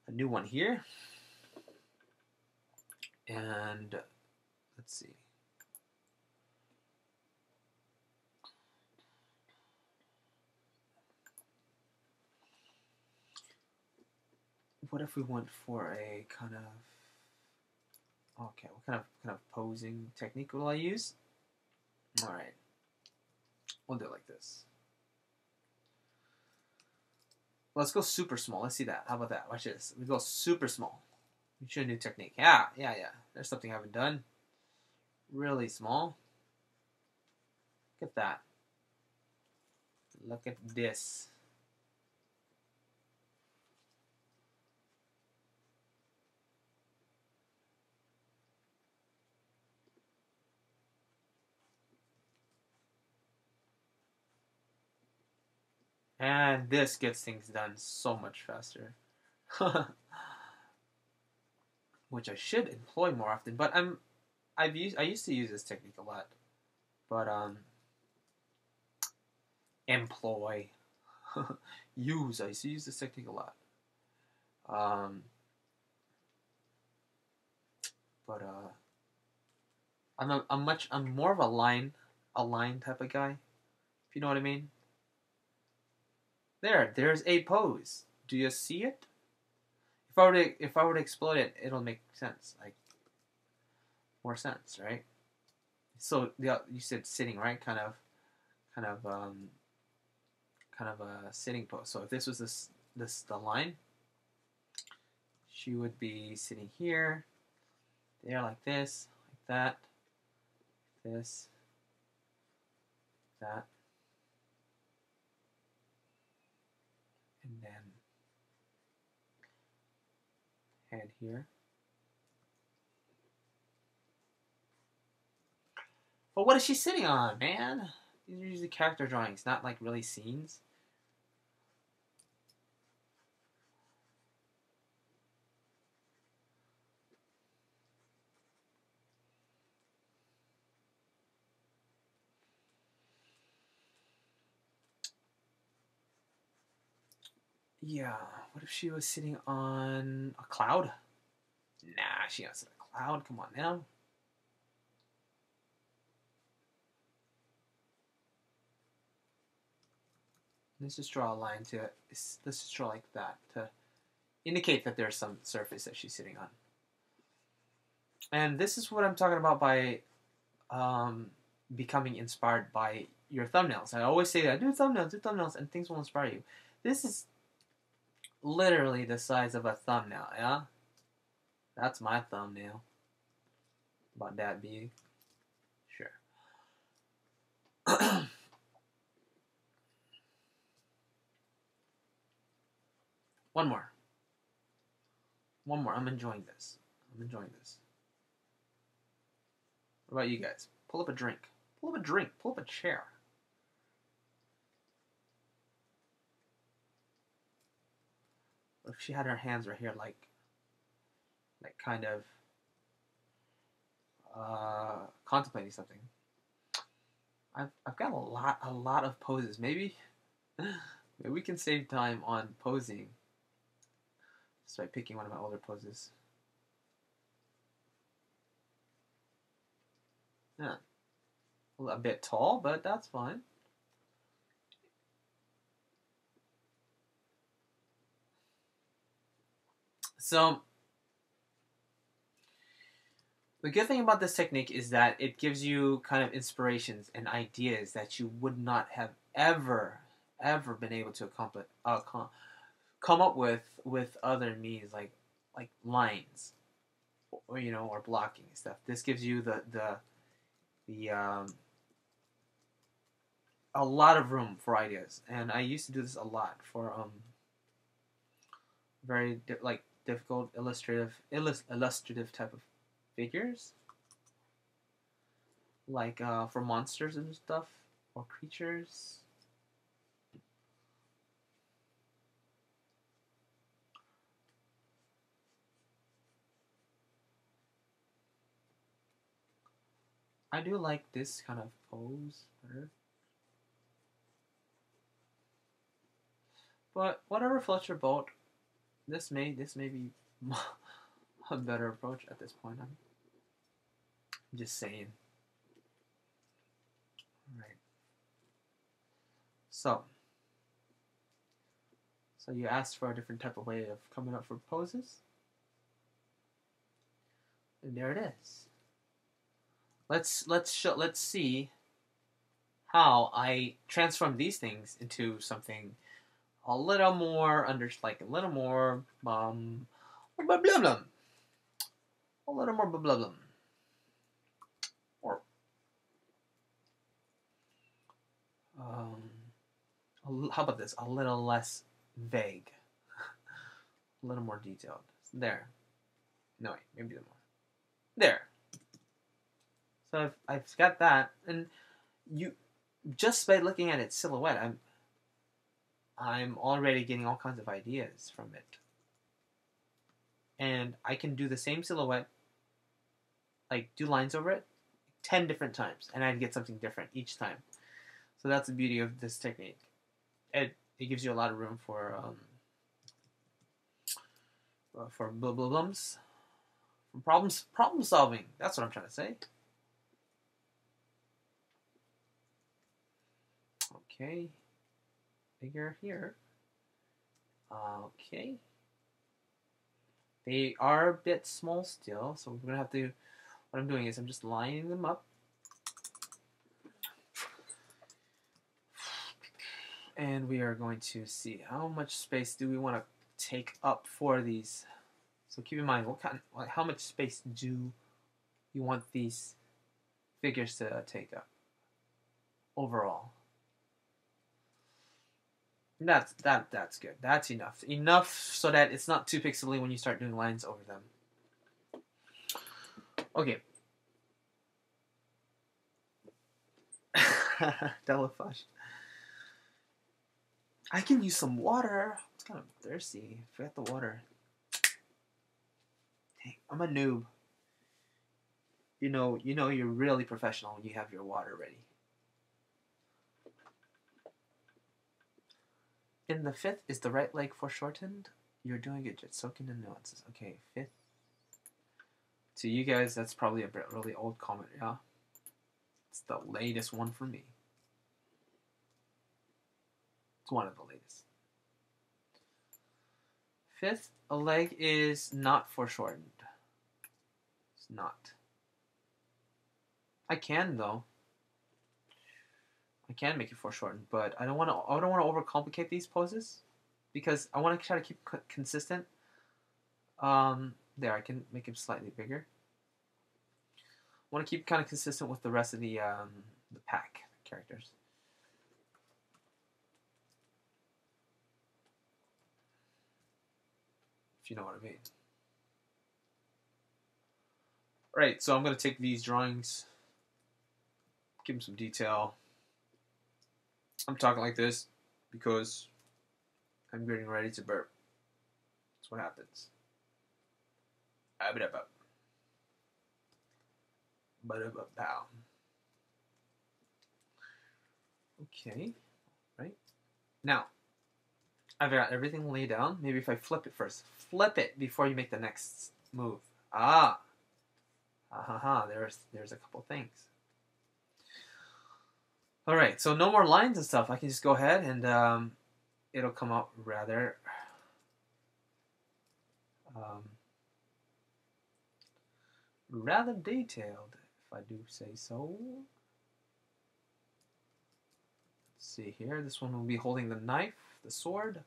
a new one here. And let's see. What if we went for a kind of, okay, what kind of posing technique will I use? All right, we'll do it like this. Let's go super small. Let's see that. How about that? Watch this. We go super small. We should a new technique. Yeah. There's something I haven't done. Really small. Look at that. Look at this. And this gets things done so much faster. Which I should employ more often, but I used to use this technique a lot. But employ. Use. I used to use this technique a lot. But I'm more of a line type of guy, if you know what I mean. There's a pose. Do you see it? If I were to explode it, it'll make sense, like more sense, right? So you said sitting, right? Kind of a sitting pose. So if this was the line, she would be sitting here, there, like this, like that, this, that, and then head here. But what is she sitting on, man? These are usually character drawings, not like really scenes. Yeah, what if she was sitting on a cloud? Nah, she doesn't sit on a cloud. Come on now. Let's just draw a line to it. Let's just draw like that to indicate that there's some surface that she's sitting on. And this is what I'm talking about by becoming inspired by your thumbnails. I always say that, do thumbnails, and things will inspire you. This is literally the size of a thumbnail, yeah? That's my thumbnail. About that big. Sure. One more. I'm enjoying this. What about you guys? Pull up a drink. Pull up a chair. What if she had her hands right here, like kind of contemplating something? I've got a lot of poses. Maybe we can save time on posing just by picking one of my older poses. Yeah, a bit tall, but that's fine. So the good thing about this technique is that it gives you kind of inspirations and ideas that you would not have ever been able to come up with other means, like lines, or or blocking and stuff. This gives you the a lot of room for ideas, and I used to do this a lot for very difficult illustrative type of figures, like for monsters and stuff, or creatures. I do like this kind of pose better. But whatever floats your boat, this may be a better approach at this point. I'm just saying. Alright. So you asked for a different type of way of coming up for poses. And there it is. Let's see how I transform these things into something a little more a little more blah blah blah. A little more blah blah blah. Or how about this? A little less vague, a little more detailed. There. No, wait, maybe more. There. So I've got that, and you just by looking at its silhouette, I'm already getting all kinds of ideas from it. And I can do the same silhouette, like do lines over it 10 different times, and I'd get something different each time. So that's the beauty of this technique. It gives you a lot of room for blums, for problem solving. That's what I'm trying to say. Okay, bigger here. Okay. They are a bit small still, so we're gonna have to, what I'm doing is I'm just lining them up. And we are going to see how much space do we want to take up for these. So keep in mind, how much space do you want these figures to take up overall? That's good. That's enough. Enough so that it's not too pixely when you start doing lines over them. Okay. Delafush. I can use some water. It's kind of thirsty. Forget the water. Dang, I'm a noob. You know you're really professional when you have your water ready. In the fifth, is the right leg foreshortened? You're doing it, just soaking in nuances. Okay, fifth. To you guys, that's probably a really old comment, yeah? It's the latest one for me. It's one of the latest. Fifth, a leg is not foreshortened. It's not. I can though. I can make it foreshortened, but I don't want to overcomplicate these poses because I want to try to keep consistent. There, I can make it slightly bigger. I want to keep kind of consistent with the rest of the pack characters. If you know what I mean. Right, so I'm going to take these drawings, give them some detail. I'm talking like this because I'm getting ready to burp. That's what happens. Okay, right. Now, I've got everything laid down. Maybe if I flip it first. Flip it before you make the next move. Ah. There's a couple things. Alright, so no more lines and stuff. I can just go ahead and it'll come out rather rather detailed, if I do say so. Let's see here. This one will be holding the knife, the sword.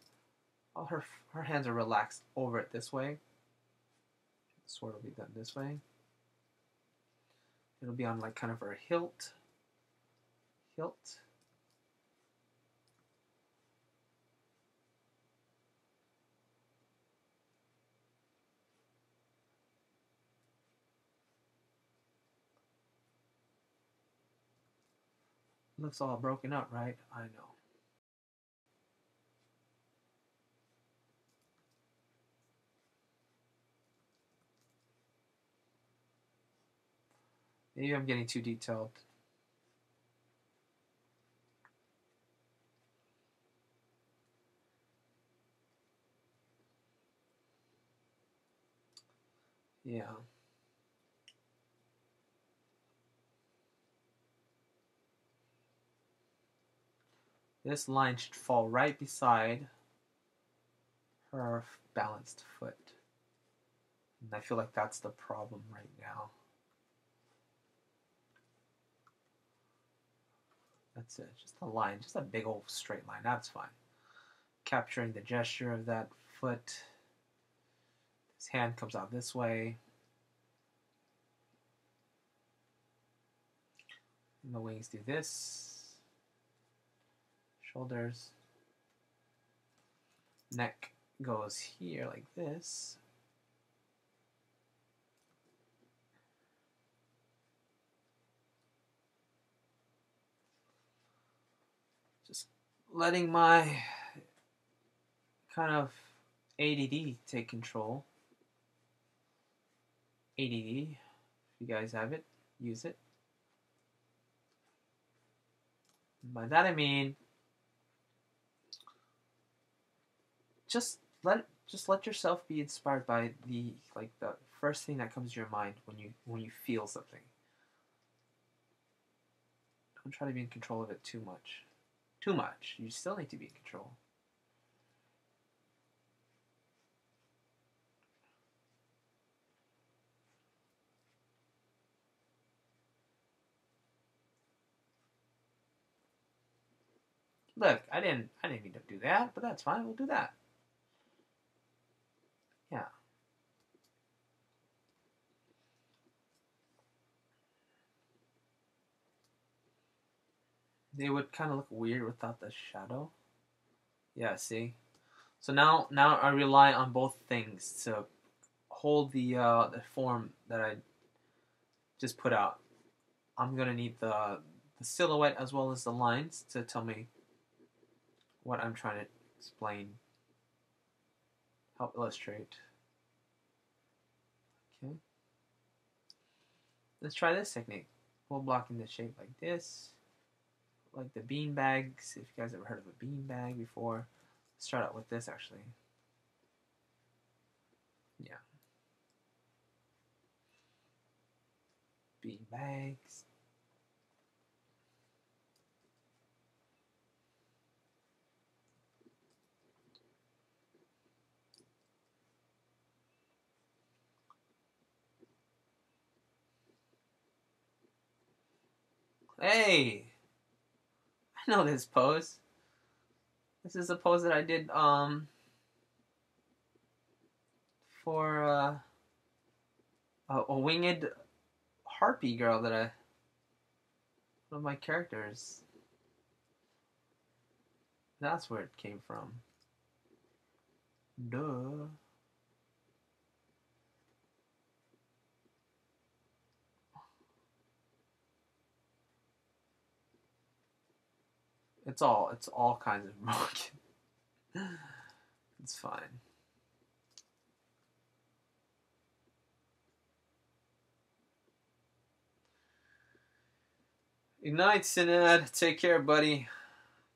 Oh, her hands are relaxed over it this way. The sword will be done this way. It'll be on like kind of her hilt. Looks all broken up, right? I know. Maybe I'm getting too detailed. Yeah. This line should fall right beside her balanced foot. And I feel like that's the problem right now. That's it, just a line, just a big old straight line, that's fine. Capturing the gesture of that foot. His hand comes out this way. And the wings do this. shoulders, neck goes here like this. Just letting my kind of ADD take control. ADD, if you guys have it, use it. By that I mean just let yourself be inspired by the first thing that comes to your mind when you feel something. Don't try to be in control of it too much. Too much. You still need to be in control. Look, I didn't mean to do that, but that's fine. We'll do that. Yeah. They would kind of look weird without the shadow. Yeah, see? So now I rely on both things to hold the form that I just put out. I'm gonna need the silhouette as well as the lines to tell me what I'm trying to explain, help illustrate. Okay. Let's try this technique. We'll block in the shape like this, like the bean bags. If you guys ever heard of a bean bag before, let's start out with this actually. Yeah. Bean bags. Hey, I know this pose. This is a pose that I did for a winged harpy girl that one of my characters. That's where it came from. Duh. It's all kinds of broken. It's fine. Ignite, Synad. Take care, buddy.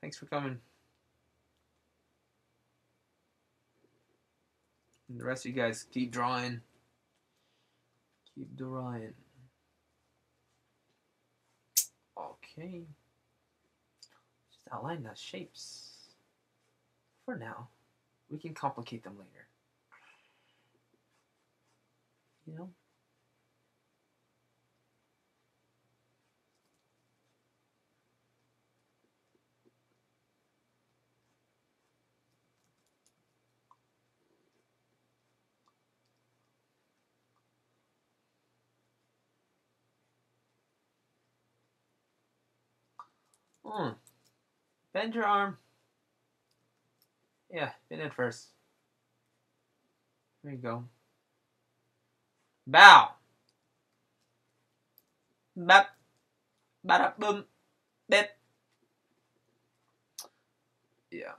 Thanks for coming. And the rest of you guys, keep drawing. Keep drawing. Okay. Just outline the shapes. For now. We can complicate them later. You know? Bend your arm. Yeah, bend it first. There you go. Bow. Bap. Bada boom. Bip. Yeah.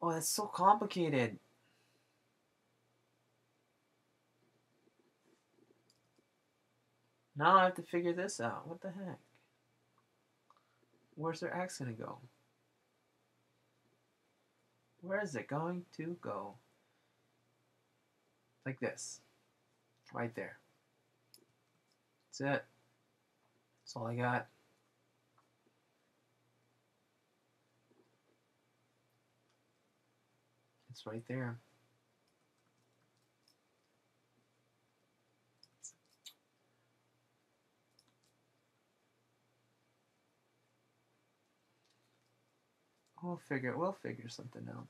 Oh, that's so complicated. Now I have to figure this out. What the heck? Where's their axe gonna go? Where is it going to go? Like this. Right there. That's it. That's all I got. It's right there. We'll figure something out.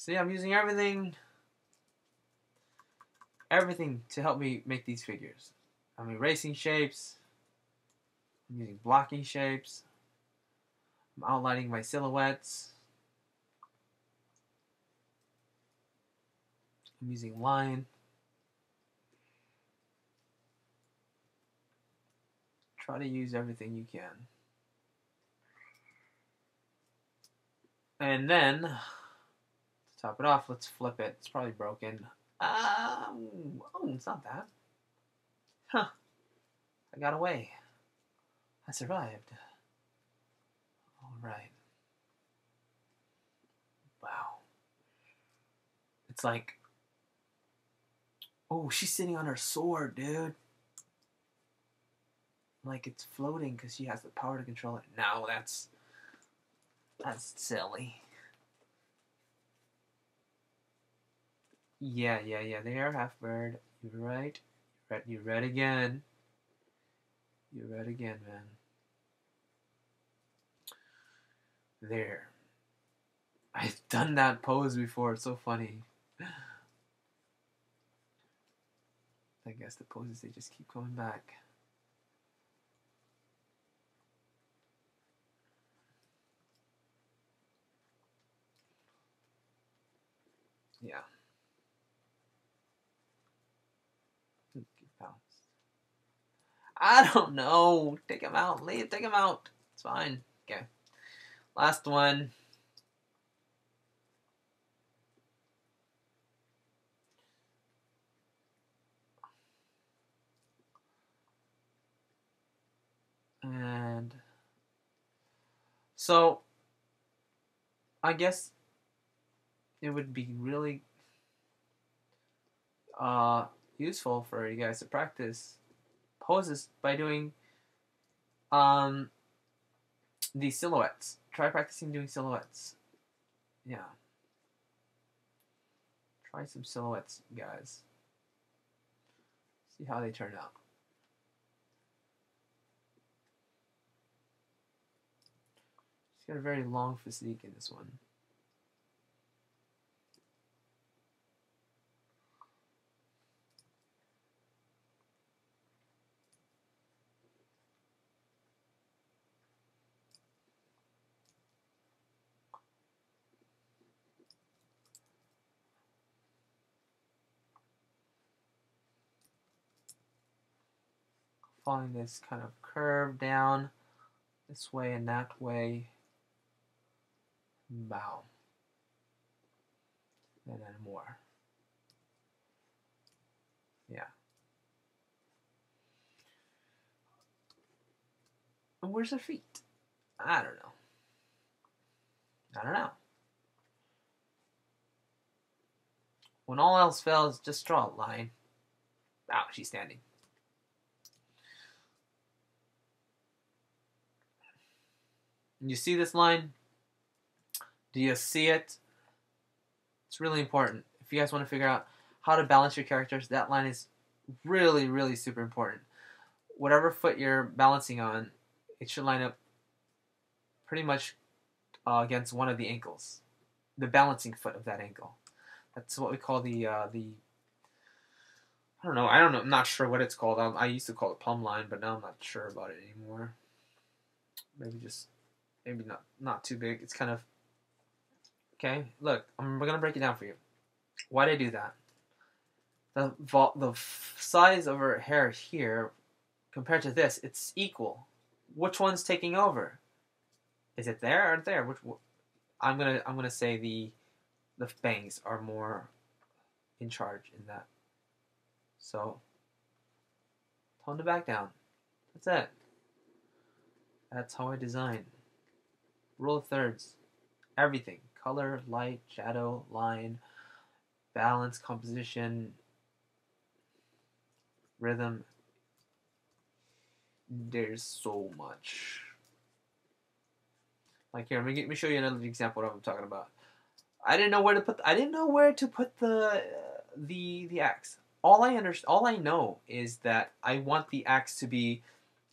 See, I'm using everything to help me make these figures. I'm erasing shapes. I'm using blocking shapes. I'm outlining my silhouettes. I'm using line. Try to use everything you can. And then, to top it off, let's flip it. It's probably broken. Oh, it's not that. Huh. I got away. I survived. Alright. Wow. It's like, oh, she's sitting on her sword, dude. Like it's floating because she has the power to control it. No, that's silly. Yeah. They are half bird. You're right. You're right again. You're right again, man. There. I've done that pose before. It's so funny. I guess the poses, they just keep coming back. Yeah. I don't know. Take him out. Take him out. It's fine. Okay. Last one. And so I guess it would be really useful for you guys to practice poses by doing these silhouettes. Try practicing doing silhouettes. Yeah. Try some silhouettes, guys. See how they turn out. She's got a very long physique in this one. Following this kind of curve down this way and that way. Bow. And then more. Yeah. And where's her feet? I don't know. When all else fails, just draw a line. Ow, she's standing. And you see this line? Do you see it? It's really important. If you guys want to figure out how to balance your characters, that line is really, really super important. Whatever foot you're balancing on, it should line up pretty much against one of the ankles. The balancing foot of that ankle. That's what we call the I don't know. I'm not sure what it's called. I used to call it plumb line, but now I'm not sure about it anymore. Maybe not too big. It's kind of okay. Look, we're gonna break it down for you. Why did I do that? The size of her hair here compared to this, it's equal. Which one's taking over? Is it there or there? I'm gonna say the bangs are more in charge in that. So tone it back down. That's it. That's how I design. Rule of thirds. Everything. Color, light, shadow, line, balance, composition, rhythm. There's so much. Like here, let me show you another example of what I'm talking about. I didn't know where to put the axe. All I know is that I want the axe to be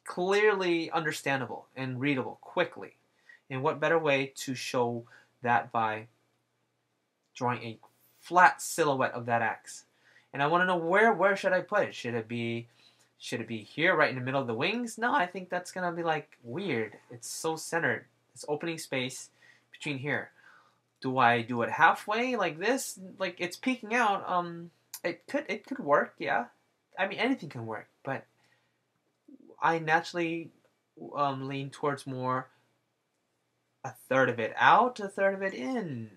clearly understandable and readable quickly. And what better way to show that by drawing a flat silhouette of that axe. And I want to know where should I put it? Should it be here, right in the middle of the wings? No, I think that's gonna be like weird. It's so centered. It's opening space between here. Do I do it halfway like this? Like it's peeking out. It could work, yeah. I mean anything can work, but I naturally lean towards more a third of it out, a third of it in,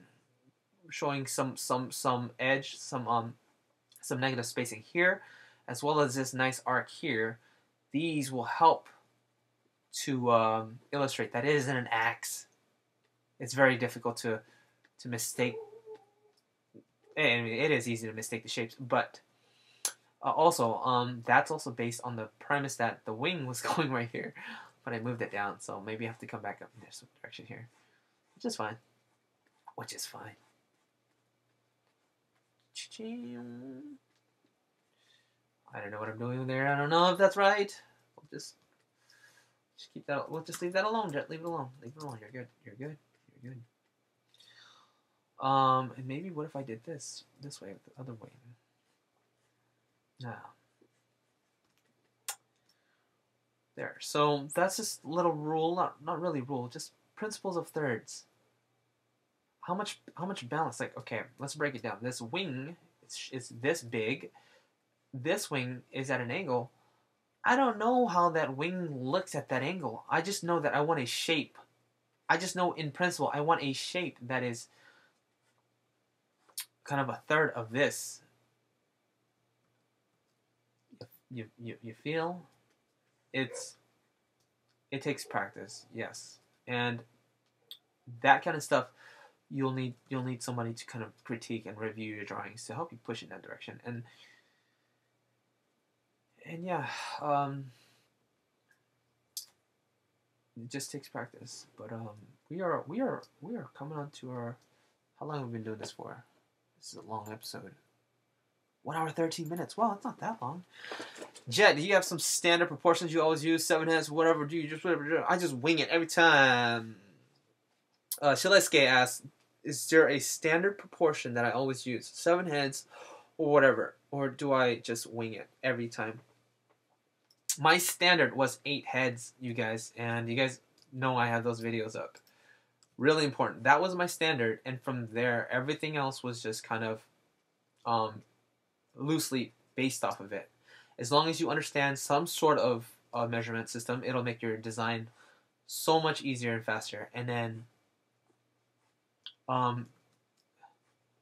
showing some edge, some negative spacing here, as well as this nice arc here. These will help to illustrate that it isn't an axe. It's very difficult to mistake. I mean, it is easy to mistake the shapes, but also that's also based on the premise that the wing was going right here, but I moved it down, so maybe I have to come back up in this direction here, which is fine. I don't know what I'm doing there. I don't know if that's right. We'll just keep that. We'll just leave that alone. Jet, leave it alone. Leave it alone. You're good. You're good. You're good. And maybe what if I did this way, the other way? Now, there. So that's just a little rule, not really rule, just principles of thirds. How much balance? Like, okay, let's break it down. This wing is this big. This wing is at an angle. I don't know how that wing looks at that angle. I just know that I want a shape. I just know in principle I want a shape that is kind of a third of this. You feel? It takes practice, yes. And that kind of stuff you'll need somebody to kind of critique and review your drawings to help you push in that direction. And yeah, it just takes practice. But we are coming on to our, how long have we been doing this for? This is a long episode. 1 hour 13 minutes. Well, it's not that long. Jet, do you have some standard proportions you always use? 7 heads, whatever. Do you just whatever? I just wing it every time. Shaleske asks, is there a standard proportion that I always use? 7 heads or whatever? Or do I just wing it every time? My standard was 8 heads, you guys. And you guys know I have those videos up. Really important. That was my standard. And from there, everything else was just kind of loosely based off of it. As long as you understand some sort of measurement system, it'll make your design so much easier and faster. And then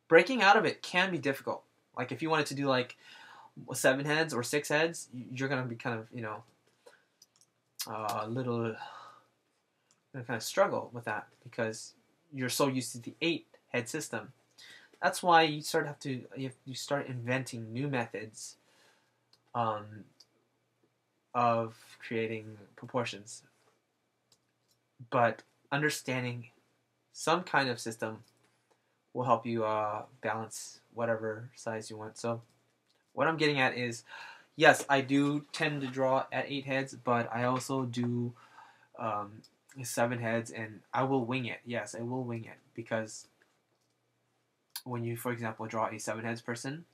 breaking out of it can be difficult. Like if you wanted to do like 7 heads or 6 heads, you're gonna be kind of, you know, a little kind of struggle with that because you're so used to the 8 head system. That's why you you start inventing new methods of creating proportions. But understanding some kind of system will help you balance whatever size you want. So what I'm getting at is, yes, I do tend to draw at 8 heads, but I also do 7 heads, and I will wing it. Yes, I will wing it, because when you, for example, draw a 7 heads person,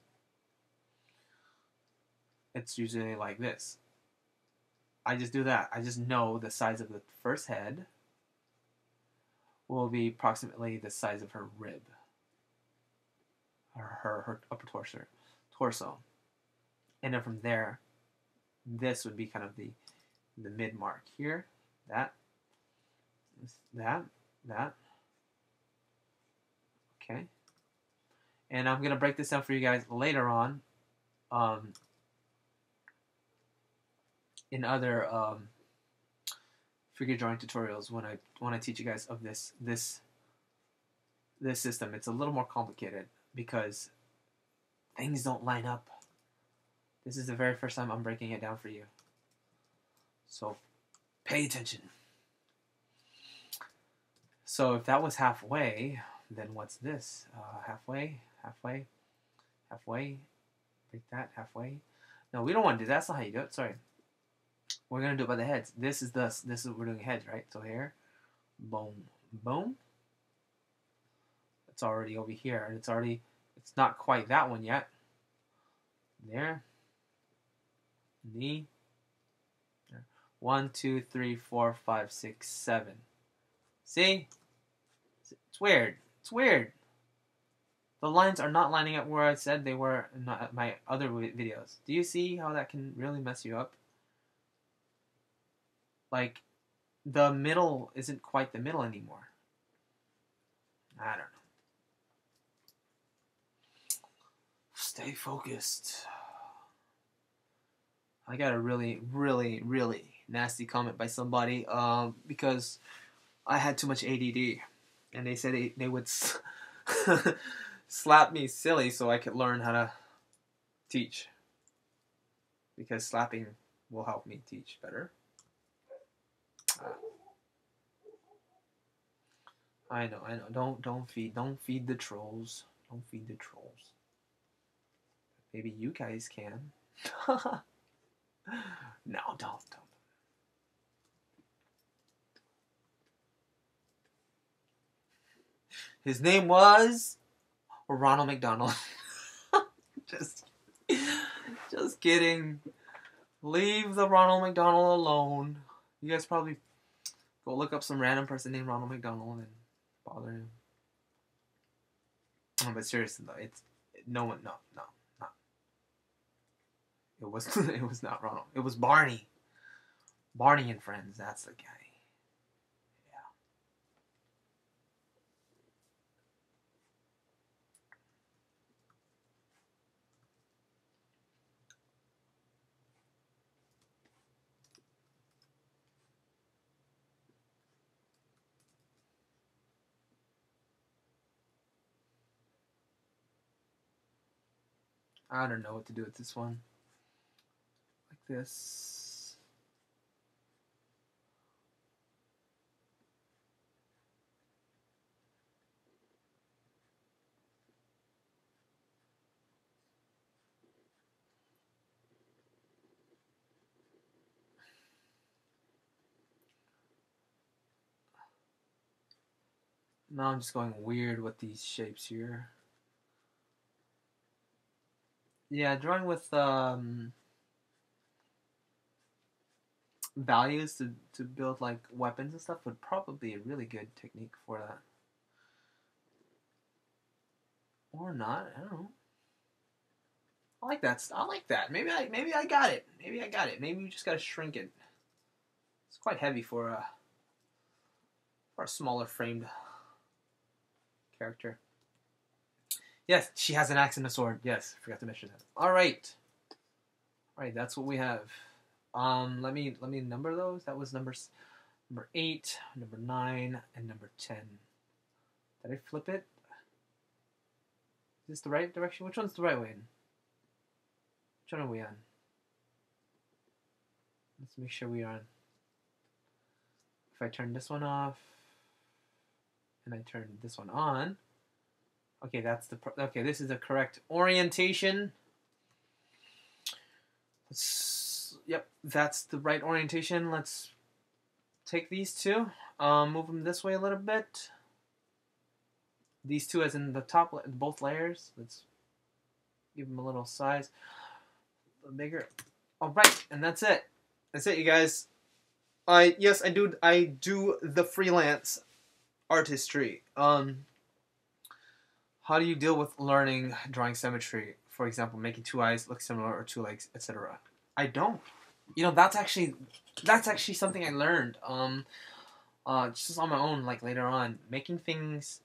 it's usually like this. I just do that. I just know the size of the first head will be approximately the size of her rib, or her upper torso. And then from there, this would be kind of the mid mark here. That. Okay. And I'm going to break this down for you guys later on in other figure drawing tutorials when I teach you guys of this system. It's a little more complicated because things don't line up. This is the very first time I'm breaking it down for you. So pay attention. So if that was halfway, then what's this? Halfway. Break that, halfway. No, we don't want to do that. That's not how you do it. Sorry. We're going to do it by the heads. This is we're doing heads, right? So here, boom, boom. it's already over here, and it's not quite that one yet. There. Knee. 1, 2, 3, 4, 5, 6, 7. See? It's weird. It's weird. The lines are not lining up where I said they were in my other videos. Do you see how that can really mess you up? Like, the middle isn't quite the middle anymore. I don't know. Stay focused. I got a really, really, really nasty comment by somebody because I had too much ADD. And they said they would slap me silly so I could learn how to teach. Because slapping will help me teach better. I know. Don't feed the trolls. Don't feed the trolls. Maybe you guys can. No, don't. His name was Ronald McDonald. Just kidding. Leave the Ronald McDonald alone. You guys probably go look up some random person named Ronald McDonald and bother him. Oh, but seriously though, no. It was not Ronald. It was Barney. Barney and Friends. That's the guy. I don't know what to do with this one. Like this. Now I'm just going weird with these shapes here. Yeah, drawing with values to build like weapons and stuff would probably be a really good technique for that. Or not, I don't know. I like that. Maybe I got it. Maybe you just gotta shrink it. It's quite heavy for a smaller framed character. Yes, she has an axe and a sword. Yes, I forgot to mention that. All right, that's what we have. Let me number those. That was number 8, number 9, and number 10. Did I flip it? Is this the right direction? Which one's the right way? Which one are we on? Let's make sure we are on. If I turn this one off and I turn this one on, okay, okay. This is the correct orientation. Yep, that's the right orientation. Let's take these two, move them this way a little bit. These two, as in the top, both layers. Let's give them a little size, a little bigger. All right, and that's it. That's it, you guys. Yes, I do the freelance artistry. How do you deal with learning drawing symmetry? For example, making 2 eyes look similar or 2 legs, etc. I don't. You know, that's actually something I learned. Just on my own, like later on, making things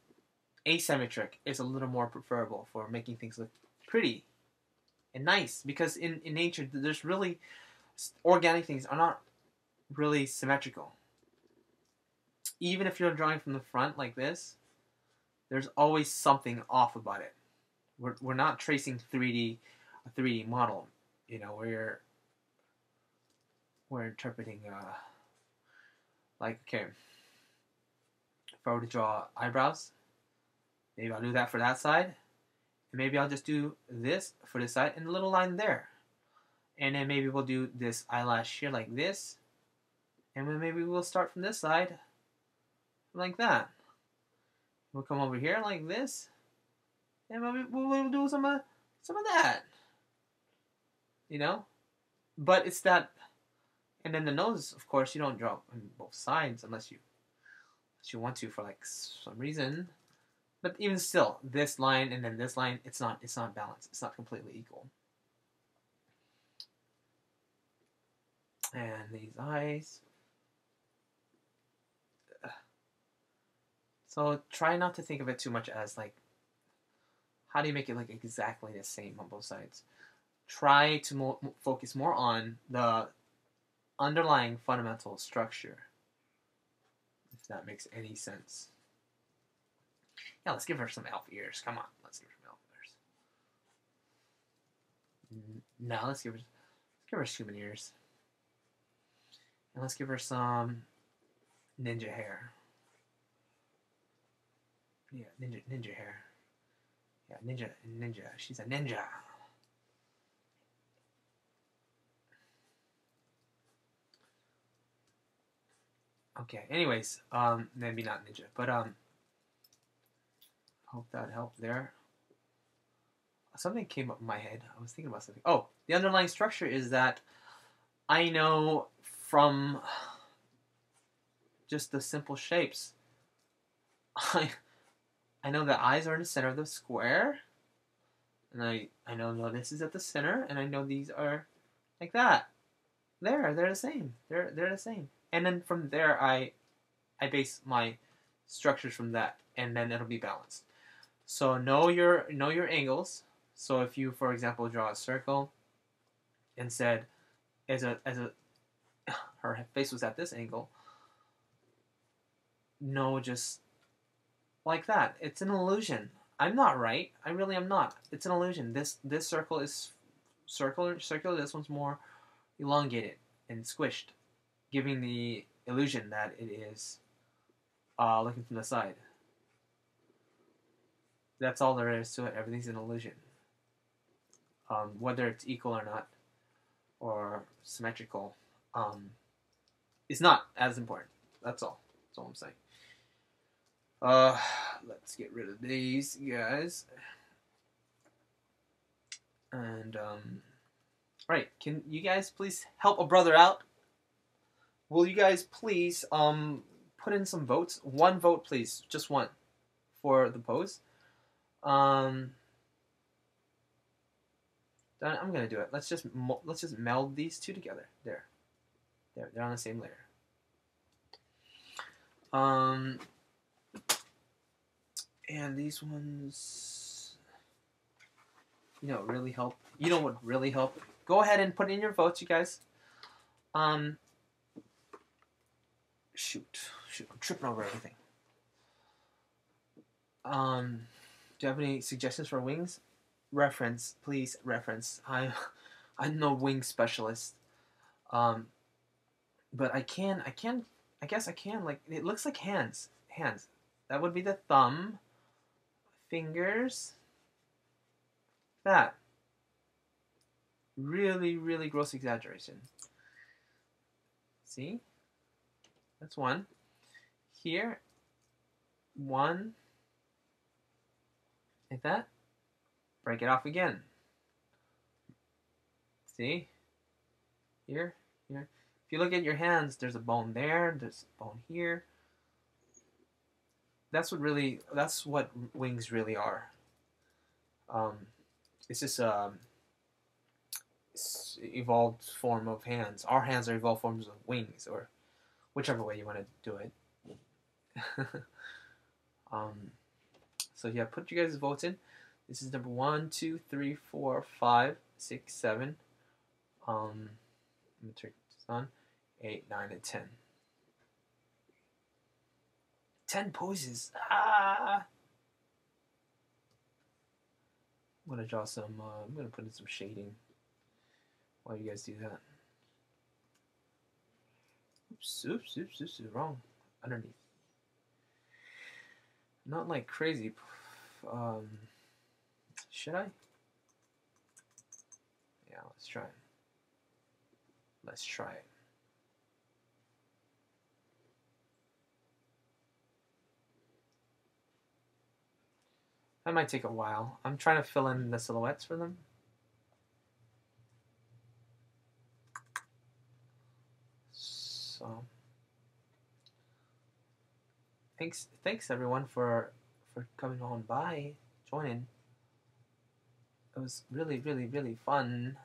asymmetric is a little more preferable for making things look pretty and nice, because in nature, there's really organic things are not really symmetrical. Even if you're drawing from the front like this, there's always something off about it. We're not tracing a 3D model. You know, we're interpreting like, okay, if I were to draw eyebrows, maybe I'll do that for that side, and maybe I'll just do this for this side and a little line there, and then maybe we'll do this eyelash here like this, and then maybe we'll start from this side like that. We'll come over here like this, and we'll do some of that, you know. But it's that, and then the nose, of course, you don't draw on both sides unless you want to for like some reason. But even still, this line and then this line, it's not balanced. It's not completely equal. And these eyes. So try not to think of it too much as like, how do you make it look exactly the same on both sides? Try to focus more on the underlying fundamental structure, if that makes any sense. Yeah, let's give her some elf ears. Come on, let's give her some elf ears. Now let's give her human ears. And let's give her some ninja hair. Yeah, ninja hair. Yeah, ninja. She's a ninja. Okay, anyways, maybe not ninja, but hope that helped there. Something came up in my head. I was thinking about something. Oh, the underlying structure is that I know from just the simple shapes. I know the eyes are in the center of the square, and I know this is at the center, and I know these are like that. They're the same. They're the same. And then from there, I base my structures from that, and then it'll be balanced. So know your angles. So if you, for example, draw a circle and said her face was at this angle, no, just like that. It's an illusion. I'm not right. I really am not. It's an illusion. This circle is circular. This one's more elongated and squished, giving the illusion that it is looking from the side. That's all there is to it. Everything's an illusion. Whether it's equal or not, or symmetrical, is not as important. That's all. That's all I'm saying. Let's get rid of these guys. And right, can you guys please help a brother out? Will you guys please put in some votes? One vote, please, just one, for the pose. I'm gonna do it. Let's just meld these two together. There, they're on the same layer. And these ones, really help. You know what really help? Go ahead and put in your votes, you guys. Shoot, I'm tripping over everything. Do you have any suggestions for wings? Reference, please, reference. I'm no wing specialist. But I guess I can, like, it looks like hands. That would be the thumb, fingers, that. Really, really gross exaggeration. See? That's one. Here, one, like that. Break it off again. See? Here. If you look at your hands, there's a bone there, there's a bone here. That's what wings really are. It's just evolved form of hands. Our hands are evolved forms of wings, or whichever way you want to do it. So yeah, put you guys' votes in. This is number 1, 2, 3, 4, 5, 6, 7. Let me turn this on. 8, 9, and 10. 10 poses. I'm gonna draw some. I'm gonna put in some shading while you guys do that. Oops, wrong. Underneath. Not like crazy. Should I? Yeah, let's try it. That might take a while. I'm trying to fill in the silhouettes for them. So thanks everyone for coming on by, joining. It was really fun.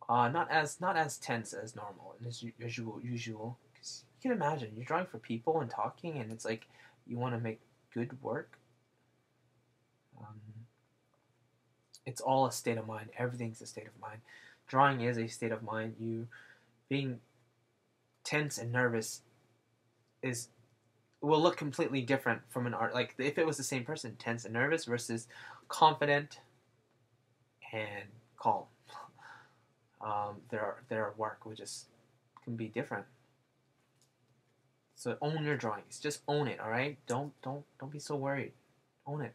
Not as tense as normal and as usual. Because you can imagine you're drawing for people and talking, and it's like you want to make good work. It's all a state of mind. Everything's a state of mind. Drawing is a state of mind. You being tense and nervous will look completely different from an art. Like if it was the same person, tense and nervous versus confident and calm. Their work will just can be different. So own your drawings. Just own it. All right. Don't be so worried. Own it.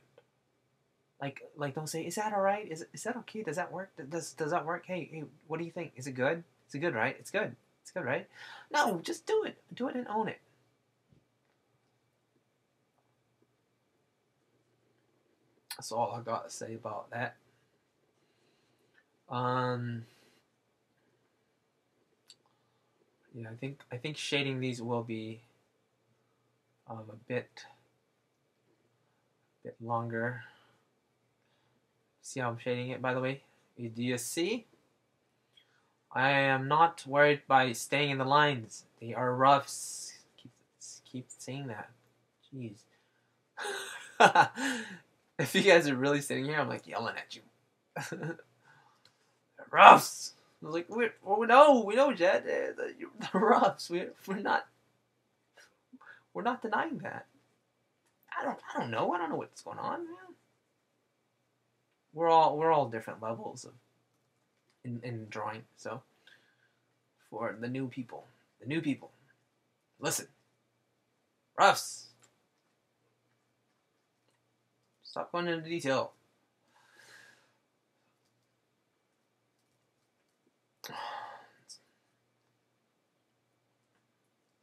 Like don't say, is that all right? Is that okay? Does that work? Does that work? Hey, what do you think? Is it good? Is it good, right? It's good. It's good, right? No, just do it. Do it and own it. That's all I got to say about that. Yeah, I think shading these will be a bit longer. See how I'm shading it, by the way? Do you see? I am not worried by staying in the lines. They are roughs. Keep saying that. Jeez. If you guys are really sitting here, I'm like yelling at you. Roughs. I was like, we know, Jet. The roughs. We're not denying that. I don't know. I don't know what's going on, man. We're all different levels of in drawing. So for the new people, listen, roughs. Stop going into detail.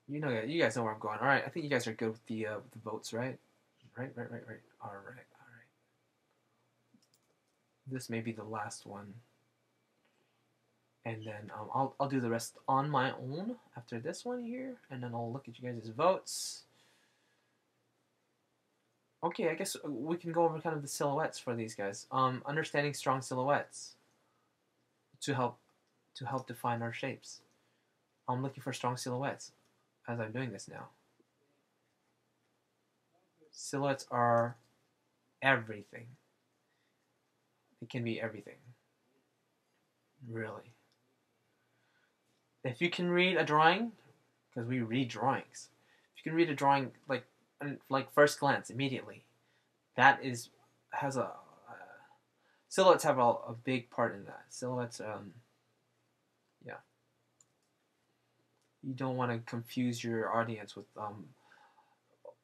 You guys know where I'm going. All right, I think you guys are good with the votes, right? Right. All right. This may be the last one, and then I'll do the rest on my own after this one here, and then I'll look at you guys' votes. Okay, I guess we can go over kind of the silhouettes for these guys. Understanding strong silhouettes to help define our shapes. I'm looking for strong silhouettes as I'm doing this now. Silhouettes are everything. It can be everything. Really. If you can read a drawing, because we read drawings, if you can read a drawing like first glance immediately, that has a silhouettes have a big part in that. Silhouettes, yeah. You don't want to confuse your audience with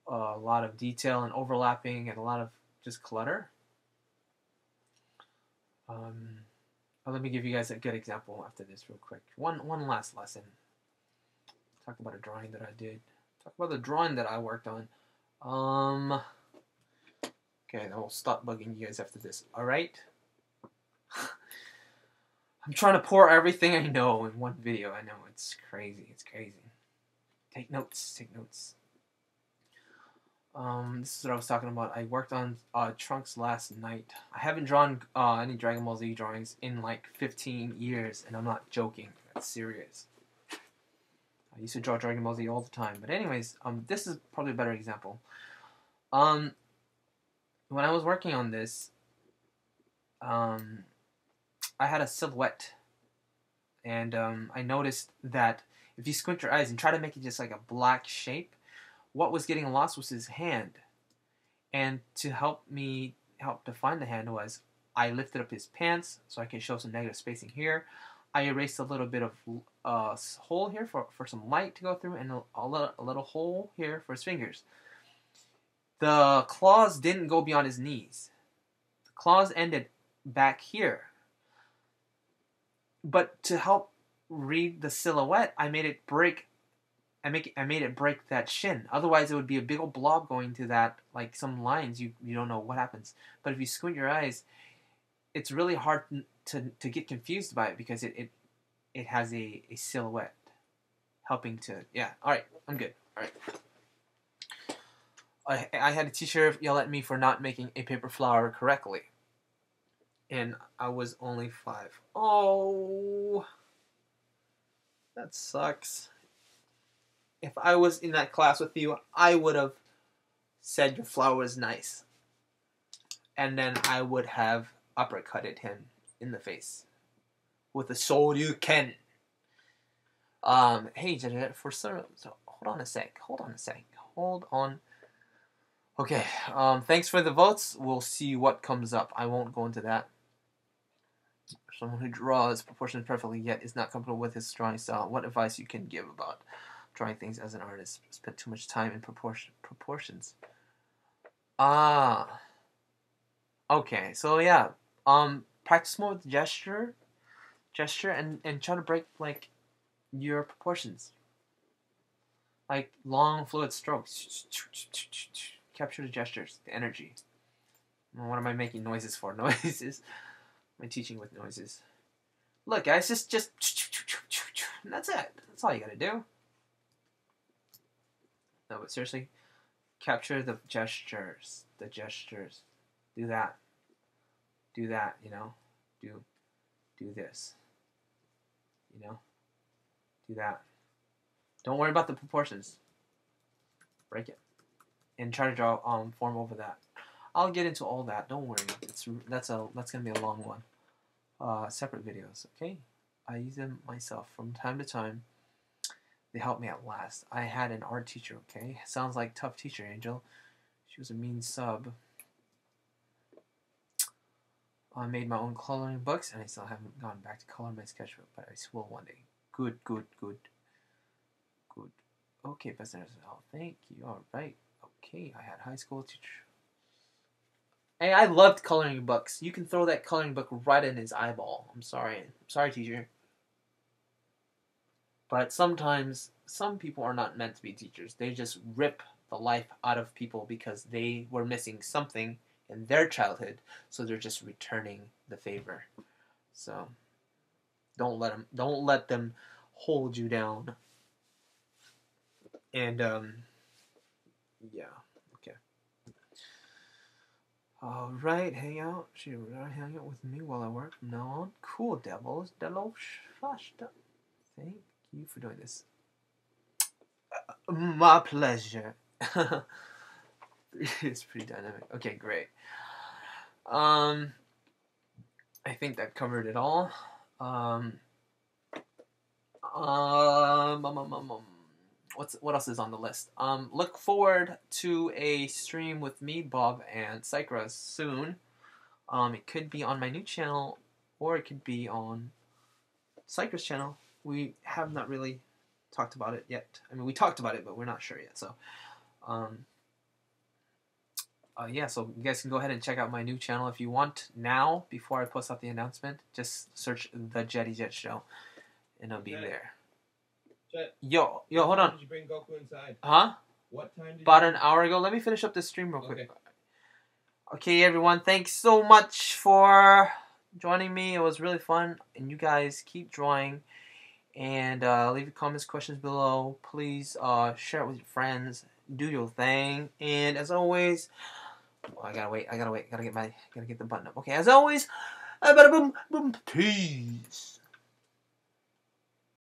a lot of detail and overlapping and a lot of just clutter. Let me give you guys a good example after this real quick. One last lesson. Talk about a drawing that I did. Talk about the drawing that I worked on. Okay, I'll stop bugging you guys after this. Alright? I'm trying to pour everything I know in one video. I know, it's crazy. It's crazy. Take notes. Take notes. This is what I was talking about. I worked on Trunks last night. I haven't drawn any Dragon Ball Z drawings in like 15 years, and I'm not joking. That's serious. I used to draw Dragon Ball Z all the time. But anyways, this is probably a better example. When I was working on this, I had a silhouette. And I noticed that if you squint your eyes and try to make it just like a black shape, what was getting lost was his hand. And to help define the hand was, I lifted up his pants so I can show some negative spacing here. I erased a little bit of hole here for some light to go through, and a little hole here for his fingers. The claws didn't go beyond his knees. The claws ended back here. But to help read the silhouette, I made it break I made it break that shin. Otherwise, it would be a big old blob going to that, like some lines. You don't know what happens. But if you squint your eyes, it's really hard to get confused by it because it has a silhouette helping to, yeah. All right, I'm good. All right. I had a teacher yell at me for not making a paper flower correctly. And I was only 5. Oh, that sucks. If I was in that class with you, I would have said your flower is nice. And then I would have uppercutted him in the face with a sword you can. Hey, for so hold on a sec. Hold on. Okay. Thanks for the votes. We'll see what comes up. I won't go into that. Someone who draws proportions perfectly yet is not comfortable with his drawing style. What advice you can give about drawing things as an artist? Spent too much time in proportions. Ah. Okay. So yeah. Practice more with gesture, and try to break like your proportions. Like long fluid strokes. Capture the gestures, the energy. What am I making noises for? Noises. Am I teaching with noises? Look, guys, just and that's it. That's all you gotta do. No, but seriously, capture the gestures. The gestures. Do that. Do that. You know. Do this. You know. Do that. Don't worry about the proportions. Break it, and try to draw form over that. I'll get into all that. Don't worry. That's gonna be a long one. Separate videos. Okay. I use them myself from time to time. They help me at last. I had an art teacher. Okay. Sounds like tough teacher, Angel. She was a mean sub. I made my own coloring books, and I still haven't gone back to color my sketchbook, but I will one day. Good. Okay, President. Oh, thank you. All right. Okay, I had high school teacher. Hey, I loved coloring books. You can throw that coloring book right in his eyeball. I'm sorry. Sorry, teacher. But sometimes, some people are not meant to be teachers. They just rip the life out of people because they were missing something in their childhood, so they're just returning the favor. So, don't let them hold you down. And, yeah. Okay. Alright, hang out. She will hang out with me while I work from now on. Cool, devils. Thank you for doing this. My pleasure. It's pretty dynamic. Okay, great. I think that covered it all. What else is on the list? Look forward to a stream with me, Bob, and Psychra soon. It could be on my new channel, or it could be on Psychra's channel. We have not really talked about it yet. I mean, we talked about it, but we're not sure yet. So, yeah, so you guys can go ahead and check out my new channel if you want now, before I post out the announcement. Just search The Jetty Jet Show, and I'll be there. Yo, hold on. Did you bring Goku inside? Huh? What time did About an hour ago. Let me finish up this stream real quick. Okay, everyone. Thanks so much for joining me. It was really fun. And you guys keep drawing. And leave your comments, questions below. Please share it with your friends. Do your thing. And as always... Oh, I gotta wait. Gotta get the button up. Okay, as always... Bada boom, boom, peace.